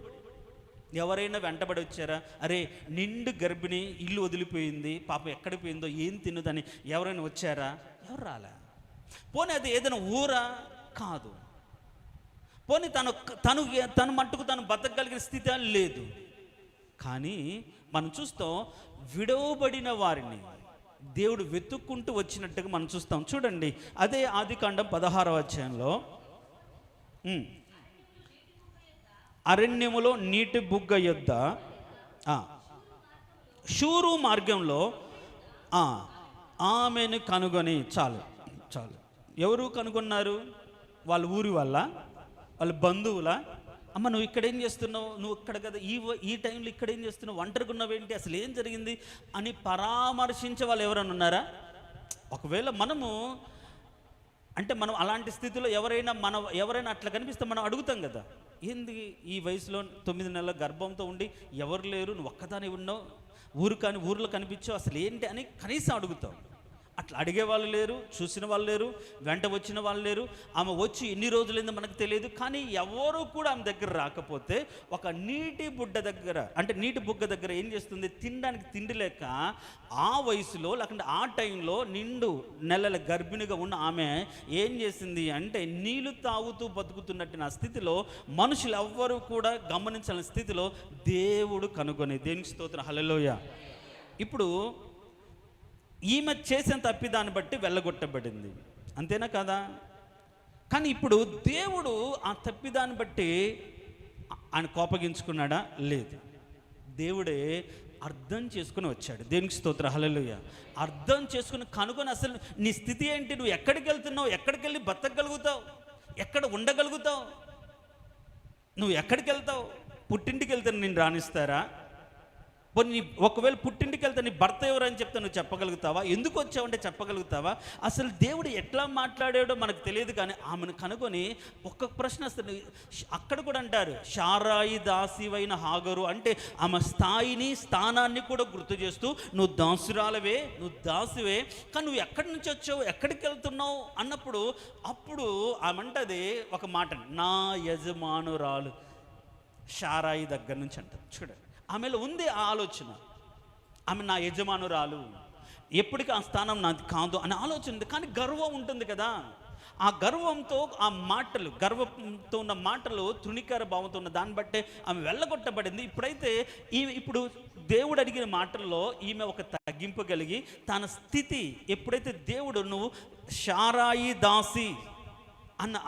ఎవరైనా వెంటబడి వచ్చారా? అరే నిండు గర్భిణి, ఇల్లు వదిలిపోయింది, పాప ఎక్కడికి పోయిందో ఏం తిన్నదని ఎవరైనా వచ్చారా? ఎవరు రాలే. పోనీ అది ఏదైనా ఊరా? కాదు. పోనీ తను మట్టుకు తను బతకగలిగిన స్థితి లేదు. కానీ మనం చూస్తాం, విడవబడిన వారిని దేవుడు వెతుక్కుంటూ వచ్చినట్టుగా మనం చూస్తాం. చూడండి, అదే ఆదికాండం 16వ అధ్యాయంలో, అరణ్యములో నీటి బుగ్గ యొద్ద షూరు మార్గంలో ఆమెను కనుగొని. చాలు. ఎవరు కనుగొన్నారు? వాళ్ళ ఊరి వాళ్ళ బంధువుల? అమ్మ నువ్వు ఇక్కడేం చేస్తున్నావు, నువ్వు ఇక్కడ కదా ఈ టైంలో ఇక్కడేం చేస్తున్నావు, ఒంటరిగా ఉన్నావేంటి, అసలు ఏం జరిగింది అని పరామర్శించే వాళ్ళు ఎవరైనా ఉన్నారా? ఒకవేళ మనం అలాంటి స్థితిలో ఎవరైనా అట్లా కనిపిస్తే మనం అడుగుతాం కదా, ఏంది ఈ వయసులో 9 నెలల గర్భంతో ఉండి ఎవరు లేరు, నువ్వు ఒక్కదాని ఉన్నావు, ఊర్లో కనిపించావు, అసలు ఏంటి అని కనీసం అడుగుతావు. అట్లా అడిగే వాళ్ళు లేరు, చూసిన వాళ్ళు లేరు, వెంట వచ్చిన వాళ్ళు లేరు. ఆమె వచ్చి ఎన్ని రోజులైందో మనకు తెలియదు. కానీ ఎవరు కూడా ఆమె దగ్గర రాకపోతే ఒక నీటి బుగ్గ దగ్గర ఏం చేస్తుంది? తినడానికి తిండి లేక ఆ వయసులో లేకుంటే ఆ టైంలో నిండు నెలల గర్భిణిగా ఉన్న ఆమె ఏం చేసింది అంటే నీళ్లు తాగుతూ బతుకుతున్నట్టు నా స్థితిలో మనుషులు ఎవ్వరూ కూడా గమనించాలని స్థితిలో దేవుడు కనుగొని. దేనికి స్తోత్రం, హల్లెలూయా. ఇప్పుడు ఈమె చేసిన తప్పిదాన్ని బట్టి వెళ్ళగొట్టబడింది, అంతేనా కదా? కానీ ఇప్పుడు దేవుడు ఆ తప్పిదాన్ని బట్టి ఆయన కోపగించుకున్నాడా? లేదు. దేవుడే అర్థం చేసుకుని వచ్చాడు. దేనికి స్తోత్రం, హల్లెలూయా. అర్థం చేసుకుని కనుగొని అసలు నీ స్థితి ఏంటి, నువ్వు ఎక్కడికి వెళ్తున్నావు, ఎక్కడికి వెళ్ళి బతకగలుగుతావు, ఎక్కడ ఉండగలుగుతావు, నువ్వు ఎక్కడికి వెళ్తావు? పుట్టింటికి వెళ్తే నేను రాణిస్తారా? పోనీ ఒకవేళ పుట్టింటికి వెళ్తే నీ భర్త ఎవరని చెప్తే నువ్వు చెప్పగలుగుతావా? ఎందుకు వచ్చావంటే చెప్పగలుగుతావా? అసలు దేవుడు ఎట్లా మాట్లాడాడో మనకు తెలియదు. కానీ ఆమెను కనుగొని ఒక్క ప్రశ్న అసలు అక్కడ కూడా అంటారు, షారాయి దాసివైన హాగరు అంటే ఆమె స్థాయిని స్థానాన్ని కూడా గుర్తు చేస్తూ, నువ్వు దాసురాలవే, నువ్వు దాసివే, కానీ నువ్వు ఎక్కడి నుంచి వచ్చావు, ఎక్కడికి వెళ్తున్నావు అన్నప్పుడు అప్పుడు ఆమె అంటది ఒక మాట, నా యజమానురాలు షారాయి దగ్గర నుంచి అంటారు. చూడండి, ఆమెలో ఉంది ఆ ఆలోచన, ఆమె నా యజమానురాలు, ఎప్పటికీ ఆ స్థానం నాది కాదు అనే ఆలోచన ఉంది. కానీ గర్వం ఉంటుంది కదా, ఆ గర్వంతో ఆ మాటలు, గర్వంతో ఉన్న మాటలు, తృణీకార భావంతో ఉన్న దాన్ని బట్టే ఆమె వెళ్ళగొట్టబడింది. ఇప్పుడు దేవుడు అడిగిన మాటల్లో ఈమె ఒక తగ్గింపు కలిగి తన స్థితి, ఎప్పుడైతే దేవుడు నువ్వు షారాయి దాసి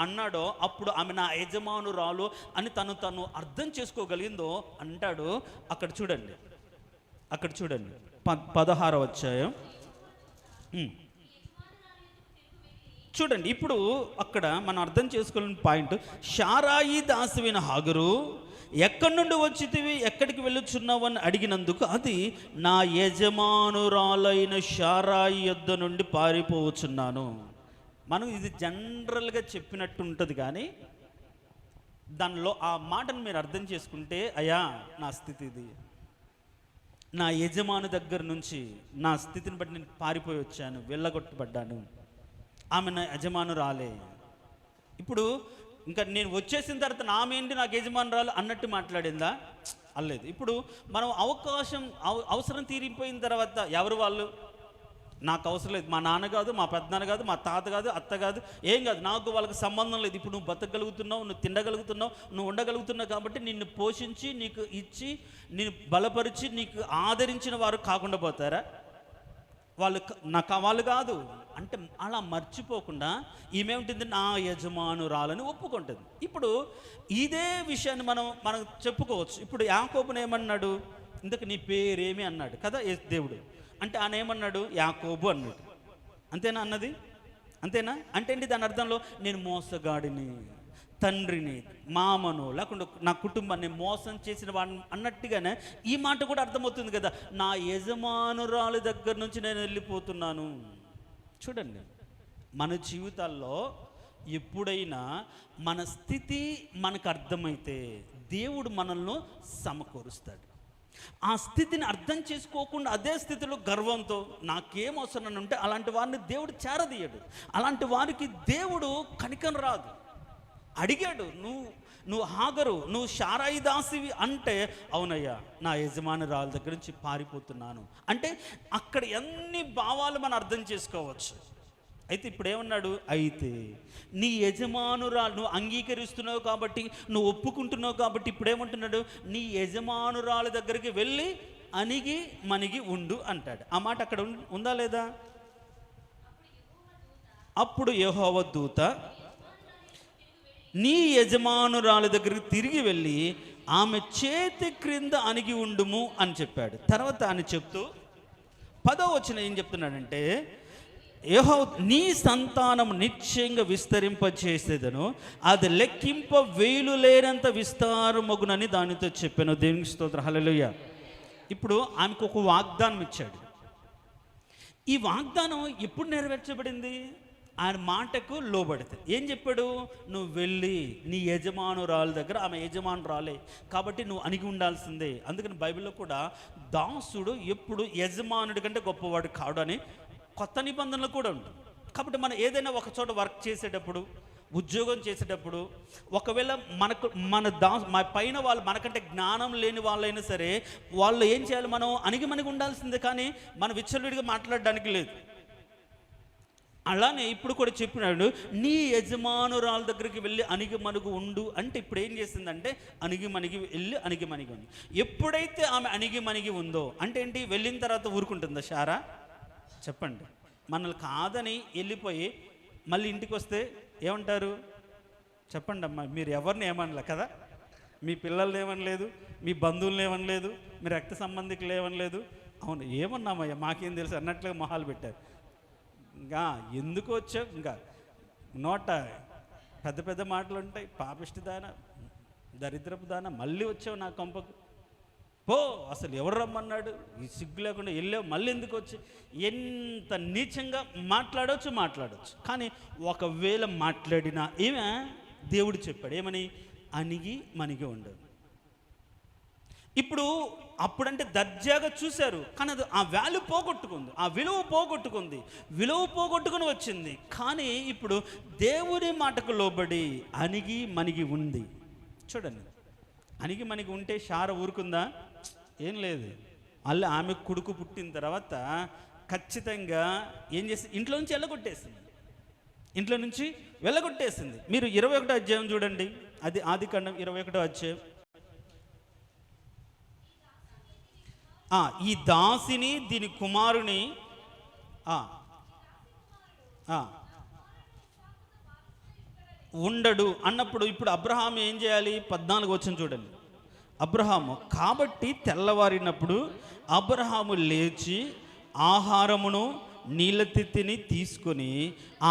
అన్నాడో అప్పుడు ఆమె నా యజమానురాలు అని తను అర్థం చేసుకోగలిగిందో అంటాడు. అక్కడ చూడండి 16వ అధ్యాయం చూడండి. ఇప్పుడు అక్కడ మనం అర్థం చేసుకోవాలని పాయింట్, షారాయి దాసివైన హాగరు ఎక్కడి నుండి వచ్చితివి, ఎక్కడికి వెళ్ళుచున్నావు అని అడిగినందుకు అది నా యజమానురాలైన షారాయి యొద్ద నుండి పారిపోవచ్చున్నాను. మనం ఇది జనరల్గా చెప్పినట్టు ఉంటుంది, కానీ దానిలో ఆ మాటను మీరు అర్థం చేసుకుంటే, అయ్యా నా స్థితి ఇది, నా యజమాని దగ్గర నుంచి నా స్థితిని బట్టి నేను పారిపోయి వచ్చాను, వెళ్ళగొట్టబడ్డాను, ఆమె నా యజమానురాలే. ఇప్పుడు ఇంకా నేను వచ్చేసిన తర్వాత ఆమె ఏంటి నాకు యజమానురాలు అన్నట్టు మాట్లాడిందా? అల్లేదు. ఇప్పుడు మనం అవసరం తీరిపోయిన తర్వాత ఎవరు వాళ్ళు, నాకు అవసరం లేదు, మా నాన్న కాదు, మా పెద్దనాన్న కాదు, మా తాత కాదు, అత్త కాదు, ఏం కాదు, నాకు వాళ్ళకి సంబంధం లేదు. ఇప్పుడు నువ్వు బతకగలుగుతున్నావు, నువ్వు తినగలుగుతున్నావు, నువ్వు ఉండగలుగుతున్నావు కాబట్టి నిన్ను పోషించి, నీకు ఇచ్చి, నిన్ను బలపరిచి, నీకు ఆదరించిన వారు కాకుండా పోతారా? వాళ్ళు కాదు అంటే అలా మర్చిపోకుండా ఈమె నా యజమానురాలని ఒప్పుకుంటుంది. ఇప్పుడు ఇదే విషయాన్ని మనం చెప్పుకోవచ్చు. ఇప్పుడు యాకోబుని ఏమన్నాడు, ఇందుకు నీ పేరేమి అన్నాడు కదా దేవుడు, అంటే ఆయన ఏమన్నాడు, యాకోబు అన్నాడు. అంతేనా అన్నది? అంతేనా? అంటే ఏంటి దాని అర్థంలో, నేను మోసగాడిని, తండ్రిని, మామను, లేకుండా నా కుటుంబాన్ని మోసం చేసిన వాడిని అన్నట్టుగానే ఈ మాట కూడా అర్థమవుతుంది కదా, నా యజమానురాలు దగ్గర నుంచి నేను వెళ్ళిపోతున్నాను. చూడండి, మన జీవితాల్లో ఎప్పుడైనా మన స్థితి మనకు అర్థమైతే దేవుడు మనల్ని సమకూరుస్తాడు. ఆ స్థితిని అర్థం చేసుకోకుండా అదే స్థితిలో గర్వంతో నాకేం అవసరం ఉంటే అలాంటి వారిని దేవుడు చేరదీయడు. అలాంటి వారికి దేవుడు కనికరం రాదు. అడిగాడు, నువ్వు హాగరు, నువ్వు షారాయి దాసివి అంటే, అవునయ్యా నా యజమానురాలు దగ్గర నుంచి పారిపోతున్నాను అంటే అక్కడ ఎన్ని భావాలు మనం అర్థం చేసుకోవచ్చు. అయితే ఇప్పుడు ఏమన్నాడు, అయితే నీ యజమానురాలు నువ్వు అంగీకరిస్తున్నావు కాబట్టి, నువ్వు ఒప్పుకుంటున్నావు కాబట్టి ఇప్పుడు ఏమంటున్నాడు, నీ యజమానురాలు దగ్గరికి వెళ్ళి అణిగి మణిగి ఉండు అంటాడు. ఆ మాట అక్కడ ఉందా లేదా? అప్పుడు యెహోవా దూత నీ యజమానురాలు దగ్గరికి తిరిగి వెళ్ళి ఆమె చేతి క్రింద అణిగి ఉండుము అని చెప్పాడు. తర్వాత ఆయన చెప్తూ 10వ వచనం ఏం చెప్తున్నాడంటే, యెహోవా నీ సంతానం నిశ్చయంగా విస్తరింపచేసేదను, అది లెక్కింప వేలు లేనంత విస్తారమగునని దానితో చెప్పాను. దేవునికి స్తోత్రం, హల్లెలూయా. ఇప్పుడు ఆమెకు ఒక వాగ్దానం ఇచ్చాడు. ఈ వాగ్దానం ఎప్పుడు నెరవేర్చబడింది? ఆయన మాటకు లోబడితే. ఏం చెప్పాడు, నువ్వు వెళ్ళి నీ యజమానురాలు దగ్గర, ఆమె యజమానురాలే కాబట్టి నువ్వు అణిగి ఉండాల్సిందే. అందుకని బైబిల్లో కూడా దాసుడు ఎప్పుడు యజమానుడి కంటే గొప్పవాడు కాడు అని కొత్త నిబంధనలు కూడా ఉంటుంది. కాబట్టి మనం ఏదైనా ఒక చోట వర్క్ చేసేటప్పుడు, ఉద్యోగం చేసేటప్పుడు, ఒకవేళ మన పైన వాళ్ళు మనకంటే జ్ఞానం లేని వాళ్ళైనా సరే వాళ్ళు ఏం చేయాలి, మనం అణిగి ఉండాల్సిందే. కానీ మనం విచ్చలవిడిగా మాట్లాడడానికి లేదు. అలానే ఇప్పుడు కూడా చెప్పినాడు, నీ యజమానురాల దగ్గరికి వెళ్ళి అణిగి మణిగి ఉండు అంటే ఇప్పుడు ఏం చేసిందంటే అణిగి మణిగి వెళ్ళి అణిగి మణిగి ఉంది. ఎప్పుడైతే ఆమె అణిగి మణిగి ఉందో అంటే ఏంటి, వెళ్ళిన తర్వాత ఊరుకుంటుందా షారా? చెప్పండి. మనల్ని కాదని వెళ్ళిపోయి మళ్ళీ ఇంటికి వస్తే ఏమంటారు చెప్పండి అమ్మా? మీరు ఎవరిని ఏమనలే కదా, మీ పిల్లల్ని ఏమనలేదు, మీ బంధువులను ఏమనలేదు, మీ రక్త సంబంధికులు ఏమనలేదు. అవును ఏమన్నామయ్యా మాకేం తెలుసు అన్నట్లుగా మొహాలు పెట్టారు. ఇంకా ఎందుకు వచ్చావు, ఇంకా నోట పెద్ద పెద్ద మాటలు ఉంటాయి, పాపిష్టి దాన, దరిద్రపు దాన, మళ్ళీ వచ్చావు నా కొంపకు, పో, అసలు ఎవరు రమ్మన్నాడు, ఈ సిగ్గు లేకుండా వెళ్ళావు, మళ్ళీ ఎందుకు వచ్చి, ఎంత నీచంగా మాట్లాడవచ్చు. కానీ ఒకవేళ మాట్లాడినా ఏమే దేవుడు చెప్పాడు ఏమని, అణిగి మణిగి ఉండదు. ఇప్పుడు అప్పుడంటే దర్జాగా చూశారు, కానీ అది ఆ వాల్యూ పోగొట్టుకుంది, ఆ విలువ పోగొట్టుకుని వచ్చింది. కానీ ఇప్పుడు దేవుని మాటకు లోబడి అణిగి మణిగి ఉంది. చూడండి, అణిగి మణిగి ఉంటే షార ఊరుకుందా? ఏం లేదు. మళ్ళీ ఆమె కొడుకు పుట్టిన తర్వాత ఖచ్చితంగా ఏం చేసి ఇంట్లో నుంచి వెళ్ళగొట్టేసింది. మీరు 21వ అధ్యాయం చూడండి, అది ఆదికాండం 21వ అధ్యాయం. ఈ దాసిని దీని కుమారుని ఉండడు అన్నప్పుడు ఇప్పుడు అబ్రహాం ఏం చేయాలి? 14 వచనం చూడండి. అబ్రహాము కాబట్టి తెల్లవారినప్పుడు అబ్రహాము లేచి ఆహారమును నీళ్ళ తిత్తిని తీసుకొని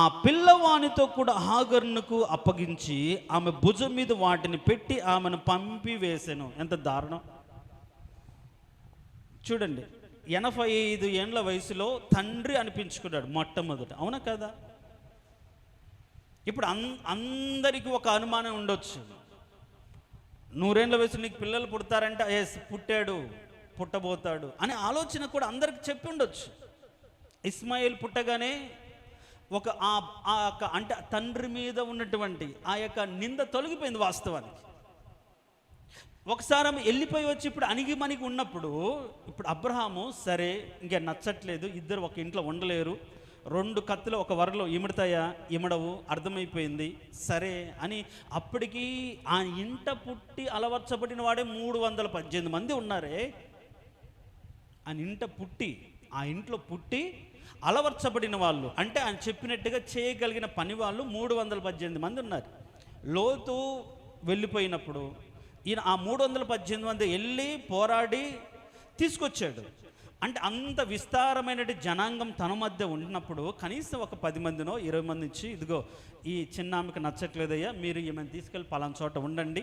ఆ పిల్లవానితో కూడా హాగరునకు అప్పగించి ఆమె భుజం మీద వాటిని పెట్టి ఆమెను పంపివేసెను. ఎంత దారుణం చూడండి. 85 ఏండ్ల వయసులో తండ్రి అనిపించుకున్నాడు మొట్టమొదట, అవునా కదా? ఇప్పుడు అందరికీ ఒక అనుమానం ఉండొచ్చు, 100 ఏండ్ల వయసు నీకు పిల్లలు పుడతారంటే ఎస్ పుట్టాడు, పుట్టబోతాడు అనే ఆలోచన కూడా అందరికి చెప్పి ఉండొచ్చు. ఇస్మాయిల్ పుట్టగానే అంటే తండ్రి మీద ఉన్నటువంటి ఆ యొక్క నింద తొలగిపోయింది వాస్తవానికి. ఒకసారి ఆమె వెళ్ళిపోయి వచ్చి ఇప్పుడు అణిగి మణిగి ఉన్నప్పుడు ఇప్పుడు అబ్రహాము సరే ఇంకా నచ్చట్లేదు, ఇద్దరు ఒక ఇంట్లో ఉండలేరు, 2 కత్తులు ఒక వరలో ఇముడతాయా ఇమడవు అర్థమైపోయింది సరే అని. అప్పటికి ఆ ఇంట పుట్టి అలవర్చబడిన వాడే 318 మంది ఉన్నారే. ఆ ఇంట్లో పుట్టి అలవర్చబడిన వాళ్ళు అంటే ఆయన చెప్పినట్టుగా చేయగలిగిన పని వాళ్ళు 318 మంది ఉన్నారు. లోతు వెళ్ళిపోయినప్పుడు ఈయన ఆ 318 మంది వెళ్ళి పోరాడి తీసుకొచ్చాడు. అంటే అంత విస్తారమైన జనాంగం తన మధ్య ఉన్నప్పుడు కనీసం ఒక 10 మందినో 20 మంది ఇచ్చి, ఇదిగో ఈ చిన్న ఆమెకు నచ్చట్లేదయ్యా, మీరు ఈమెను తీసుకెళ్ళి పలానా చోట ఉండండి,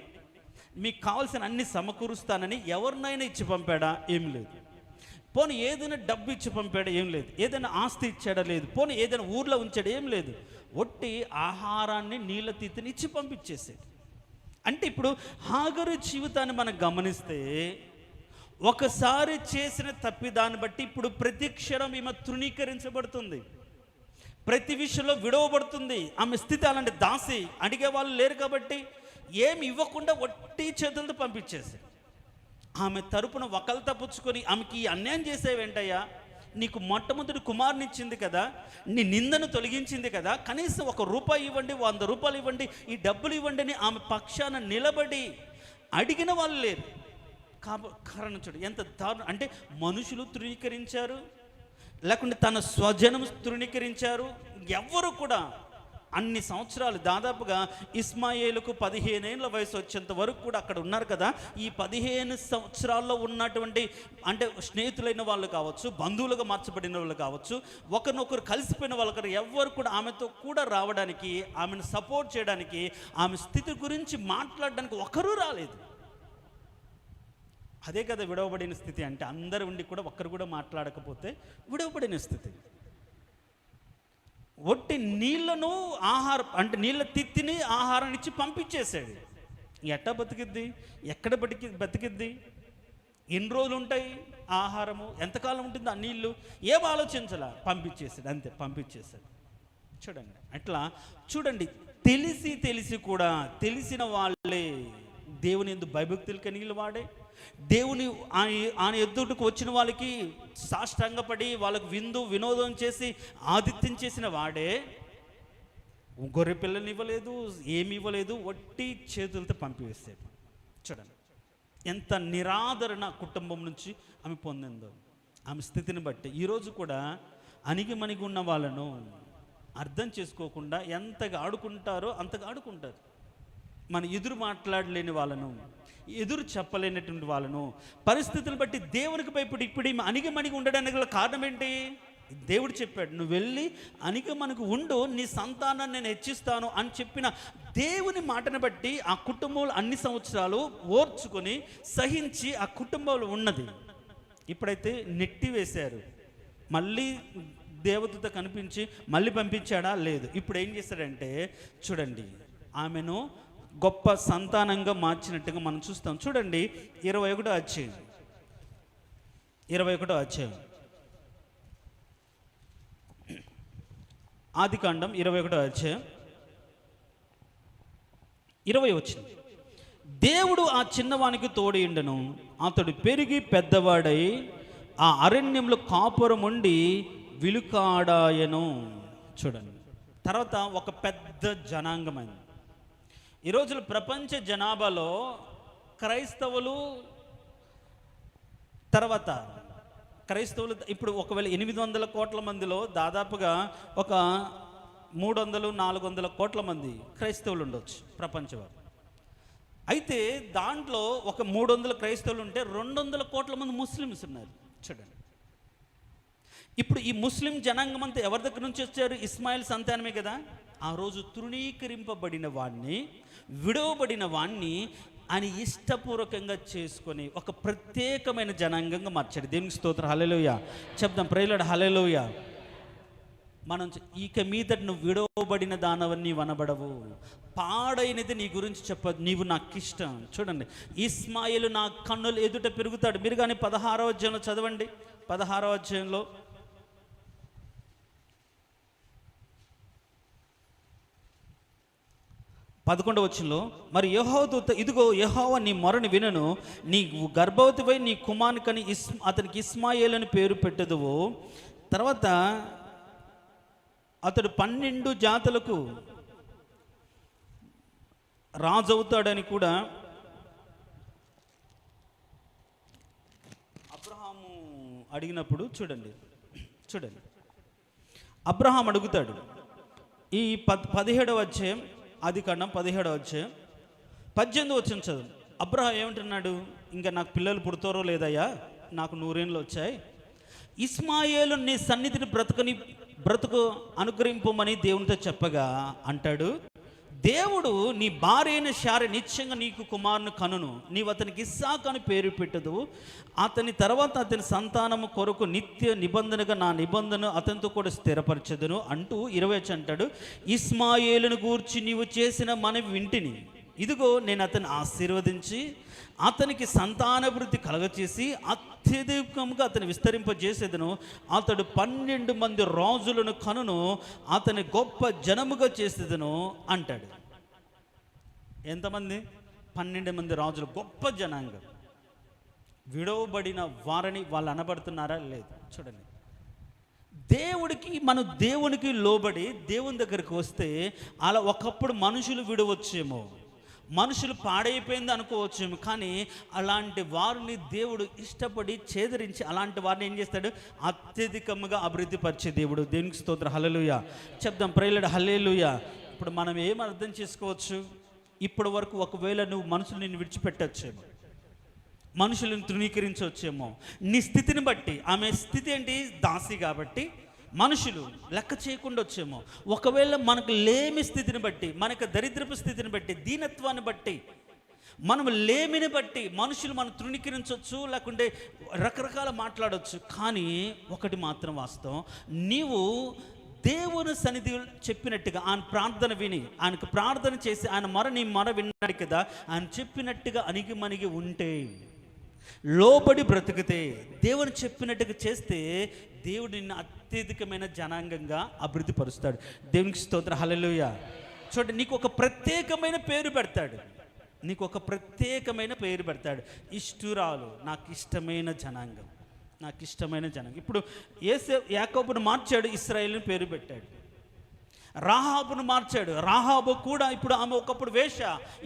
మీకు కావాల్సిన అన్ని సమకూరుస్తానని ఎవరినైనా ఇచ్చి పంపాడా? ఏం లేదు. పోనీ ఏదైనా డబ్బు ఇచ్చి పంపాడా? ఏం లేదు. ఏదైనా ఆస్తి ఇచ్చాడా? లేదు. పోనీ ఏదైనా ఊర్లో ఉంచాడా? ఏం లేదు. ఒట్టి ఆహారాన్ని నీళ్ళ తీతిని ఇచ్చి పంపించేసాడు. అంటే ఇప్పుడు హాగరు జీవితాన్ని మనం గమనిస్తే ఒకసారి చేసిన తప్పిదాన్ని బట్టి ఇప్పుడు ప్రతి క్షణం ఈమె తృణీకరించబడుతుంది, ప్రతి విషయంలో విడవబడుతుంది. ఆమె స్థితి అలాంటి దాసి, అడిగే వాళ్ళు లేరు కాబట్టి ఏమి ఇవ్వకుండా ఒట్టి చేతులతో పంపించేసి ఆమె తరపున వకల్తా పుచ్చుకొని ఆమెకి అన్యాయం చేసేవేంటయ్యా, నీకు మొట్టమొదటి కుమారునిచ్చింది కదా, నీ నిందను తొలగించింది కదా, కనీసం ₹1 ఇవ్వండి, ₹100 ఇవ్వండి, ఈ డబ్బులు ఇవ్వండి అని ఆమె పక్షాన నిలబడి అడిగిన వాళ్ళు లేరు. కారణం చూడు ఎంత దారుణం. అంటే మనుషులు తృణీకరించారు, లేకుంటే తన స్వజనం తృణీకరించారు. ఎవరు కూడా అన్ని సంవత్సరాలు దాదాపుగా ఇస్మాయిలుకు 15 ఏళ్ళ వయసు వచ్చేంత వరకు కూడా అక్కడ ఉన్నారు కదా. ఈ 15 సంవత్సరాల్లో ఉన్నటువంటి అంటే స్నేహితులైన వాళ్ళు కావచ్చు, బంధువులుగా మార్చబడిన వాళ్ళు కావచ్చు, ఒకరినొకరు కలిసిపోయిన వాళ్ళు ఎవరు కూడా ఆమెతో కూడా రావడానికి, ఆమెను సపోర్ట్ చేయడానికి, ఆమె స్థితి గురించి మాట్లాడడానికి ఒకరూ రాలేదు. అదే కదా విడవబడిన స్థితి అంటే. అందరూ ఉండి కూడా ఒక్కరు కూడా మాట్లాడకపోతే విడవబడిన స్థితి. ఒట్టి నీళ్లను అంటే నీళ్ళ తిత్తిని ఆహారాన్ని ఇచ్చి పంపించేశాడు. ఎట్టా బతికిద్ది? ఎక్కడ బతికిద్ది? ఎన్ని రోజులు ఉంటాయి ఆహారము? ఎంతకాలం ఉంటుంది ఆ నీళ్ళు? ఏం ఆలోచించాల? పంపించేశాడు, అంతే పంపించేశాడు. చూడండి అట్లా చూడండి. తెలిసి కూడా తెలిసిన వాళ్ళే దేవుని యందు భయభక్తులు కలిగిన వాడే, దేవుని ఆయన ఎదుటకు వచ్చిన వాళ్ళకి సాష్టాంగపడి వాళ్ళకు వినోదం చేసి ఆతిథ్యం చేసిన వాడే గొర్రె పిల్లని ఇవ్వలేదు, ఏమి ఇవ్వలేదు, వట్టి చేతులతో పంపివేస్తాడు. చూడండి ఎంత నిరాదరణ కుటుంబం నుంచి ఆమె పొందిందో. ఆమె స్థితిని బట్టి ఈరోజు కూడా అణిగి మణిగి ఉన్న వాళ్ళను అర్థం చేసుకోకుండా ఎంతగా ఆడుకుంటారో అంతగా ఆడుకుంటారు. మన ఎదురు మాట్లాడలేని వాళ్ళను, ఎదురు చెప్పలేనటువంటి వాళ్ళను, పరిస్థితులను బట్టి దేవునికి భయపడి ఇప్పుడు అణిగి మణిగి ఉండడానికి గల కారణం ఏంటి? దేవుడు చెప్పాడు, నువ్వు వెళ్ళి అనిక మనకు ఉండు, నీ సంతానాన్ని నేను హెచ్చిస్తాను అని చెప్పిన దేవుని మాటను బట్టి ఆ కుటుంబంలో అన్ని సంవత్సరాలు ఓర్చుకొని సహించి ఆ కుటుంబంలో ఉన్నది. ఇప్పుడైతే నెట్టి వేశారు. మళ్ళీ దేవదూత కనిపించి మళ్ళీ పంపించాడా? లేదు. ఇప్పుడు ఏం చేశాడంటే చూడండి, ఆమెను గొప్ప సంతానంగా మార్చినట్టుగా మనం చూస్తాం. చూడండి 21వ అధ్యాయం, 21వ అధ్యాయం, ఆదికాండం 21వ అధ్యాయం 20 వచ్చింది. దేవుడు ఆ చిన్నవానికి తోడైండెను, అతడు పెరిగి పెద్దవాడై ఆ అరణ్యంలో కాపురం ఉండి విలుకాడాయను. చూడండి, తర్వాత ఒక పెద్ద జనాంగమైంది. ఈ రోజుల ప్రపంచ జనాభాలో క్రైస్తవులు ఇప్పుడు ఒకవేళ 800 కోట్ల మందిలో దాదాపుగా ఒక 300-400 కోట్ల మంది క్రైస్తవులు ఉండొచ్చు ప్రపంచంలో. అయితే దాంట్లో ఒక 300 క్రైస్తవులు ఉంటే 200 కోట్ల మంది ముస్లిమ్స్ ఉన్నారు. చూడండి, ఇప్పుడు ఈ ముస్లిం జనాంగం అంతా ఎవరి దగ్గర నుంచి వచ్చారు? ఇస్మాయిల్ సంతానమే కదా. ఆ రోజు తృణీకరింపబడిన వాణ్ణి, విడవబడిన వాణ్ణి అని ఇష్టపూర్వకంగా చేసుకొని ఒక ప్రత్యేకమైన జనాంగంగా మార్చాడు. దేవునికి స్తోత్రం, హల్లెలూయా చెప్దాం. ప్రైలాడ్ హల్లెలూయా. మనం ఇక మీద నువ్వు విడవబడిన దానవన్నీ వనబడవు, పాడైనది నీ గురించి చెప్పదు, నీవు నాకు ఇష్టం. చూడండి, ఇస్మాయిలు నా కన్నులు ఎదుట పెరుగుతాడు. మీరు కానీ 16వ అధ్యాయంలో చదవండి. 16వ అధ్యాయంలో 11వ వచనంలో, మరి యెహోవా దూత, ఇదిగో యెహోవా నీ మొరను వినను, నీ గర్భవతిపై నీ కుమారునికని అతనికి ఇస్మాయేలు అని పేరు పెట్టదువు. తర్వాత అతడు 12 జాతులకు రాజు అవుతాడని కూడా అబ్రహాము అడిగినప్పుడు చూడండి, అబ్రహాం అడుగుతాడు. ఈ 17వ అధ్యాయం, ఆదికాండం 17వ అధ్యాయం 18వ వచనం చదువు. అబ్రహాం ఏమంటున్నాడు? ఇంకా నాకు పిల్లలు పుడతారో లేదయ్యా, నాకు 100 ఏళ్ళు వచ్చాయి, ఇస్మాయేలు నీ సన్నిధిని బ్రతుకు అనుగ్రహింపమని దేవునితో చెప్పగా అంటాడు, దేవుడు నీ భార్య అయిన శారీ నిశ్చయంగా నీకు కుమారుని కనును, నీవు అతనికి ఇస్సాకు అని పేరు పెట్టదు, అతని తర్వాత అతని సంతానము కొరకు నిత్య నిబంధనగా నా నిబంధన అతనితో కూడా స్థిరపరచదును అంటూ 20 అంటాడు, ఇస్మాయేలును గూర్చి నీవు చేసిన మనవి వింటిని, ఇదిగో నేను అతన్ని ఆశీర్వదించి అతనికి సంతానభివృద్ధి కలగచేసి అత్యధికంగా అతను విస్తరింపజేసేదను, అతడు 12 మంది రాజులను కనును, అతని గొప్ప జనముగా చేసేదను అంటాడు. ఎంతమంది? 12 మంది రాజులు, గొప్ప జనాంగం. విడవబడిన వారని వాళ్ళు అనబడుతున్నారా? లేదు. చూడండి, దేవునికి లోబడి దేవుని దగ్గరికి వస్తే అలా ఒకప్పుడు మనుషులు విడవచ్చేమో, మనుషులు పాడైపోయింది అనుకోవచ్చేమో, కానీ అలాంటి వారిని దేవుడు ఇష్టపడి చేదరించి అలాంటి వారిని ఏం చేస్తాడు? అత్యధికంగా అభివృద్ధి పరిచే దేవుడు. దేవునికి స్తోత్రం, హల్లెలూయా చెప్దాం. ప్రైలాడ్ హల్లెలూయా. ఇప్పుడు మనం ఏం అర్థం చేసుకోవచ్చు? ఇప్పటి వరకు ఒకవేళ నువ్వు మనుషులు నిన్ను విడిచిపెట్టచ్చేమో, మనుషులను తృణీకరించవచ్చేమో, నీ స్థితిని బట్టి. ఆమె స్థితి ఏంటి? దాసి కాబట్టి మనుషులు లెక్క చేయకుండా వచ్చేమో. ఒకవేళ మనకు లేమి స్థితిని బట్టి, మనకు దరిద్రపు స్థితిని బట్టి, దీనత్వాన్ని బట్టి, మనం లేమిని బట్టి మనుషులు మనం తృణీకరించవచ్చు, లేకుంటే రకరకాల మాట్లాడవచ్చు. కానీ ఒకటి మాత్రం వాస్తవం, నీవు దేవుని సన్నిధి చెప్పినట్టుగా ఆయన ప్రార్థన విని, ఆయనకు ప్రార్థన చేసి ఆయన నీ మొర విన్నాడు కదా, ఆయన చెప్పినట్టుగా అణిగి ఉంటే, లోబడి బ్రతికితే, దేవుని చెప్పినట్టుగా చేస్తే దేవుడు నిన్ను అత్యధికమైన జనాంగంగా అభివృద్ధి పరుస్తాడు. దేవునికి స్తోత్రం, హల్లెలూయా. చూడండి, నీకు ఒక ప్రత్యేకమైన పేరు పెడతాడు, ఇష్టురాలు, నాకు ఇష్టమైన జనాంగం, ఇప్పుడు యాకోబును మార్చాడు, ఇశ్రాయేలుని పేరు పెట్టాడు. రాహాబును మార్చాడు, రాహాబు కూడా ఇప్పుడు ఆమె ఒకప్పుడు వేష,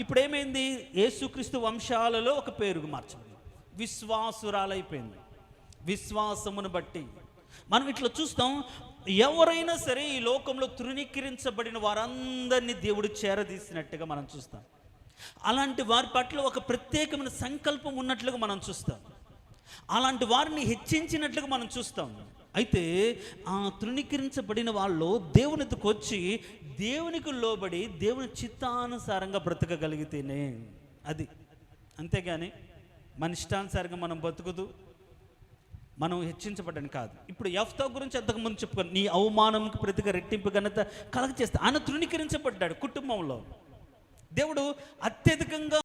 ఇప్పుడు ఏమైంది? యేసుక్రీస్తు వంశాలలో ఒక పేరుకు మార్చాడు, విశ్వాసురాలైపోయింది. విశ్వాసమును బట్టి మనం ఇట్లా చూస్తాం. ఎవరైనా సరే ఈ లోకంలో తృణీకరించబడిన వారందరినీ దేవుడు చేరదీసినట్టుగా మనం చూస్తాం. అలాంటి వారి పట్ల ఒక ప్రత్యేకమైన సంకల్పం ఉన్నట్లుగా మనం చూస్తాం. అలాంటి వారిని హెచ్చించినట్లుగా మనం చూస్తాం. అయితే ఆ తృణీకరించబడిన వాళ్ళు దేవుని ఎద్దుకు వచ్చి దేవునికి లోబడి దేవుని చిత్తానుసారంగా బ్రతకగలిగితేనే అది. అంతేగాని మన ఇష్టానుసారంగా మనం బతుకుతూ మనం హెచ్చించబడ్డాను కాదు. ఇప్పుడు యెఫ్తా గురించి అంతకుముందు చెప్పుకొని నీ అవమానంకి ప్రతిగా రెట్టింపు ఘనత కలగ చేస్తే ఆయన తృణీకరించబడ్డాడు కుటుంబంలో. దేవుడు అత్యధికంగా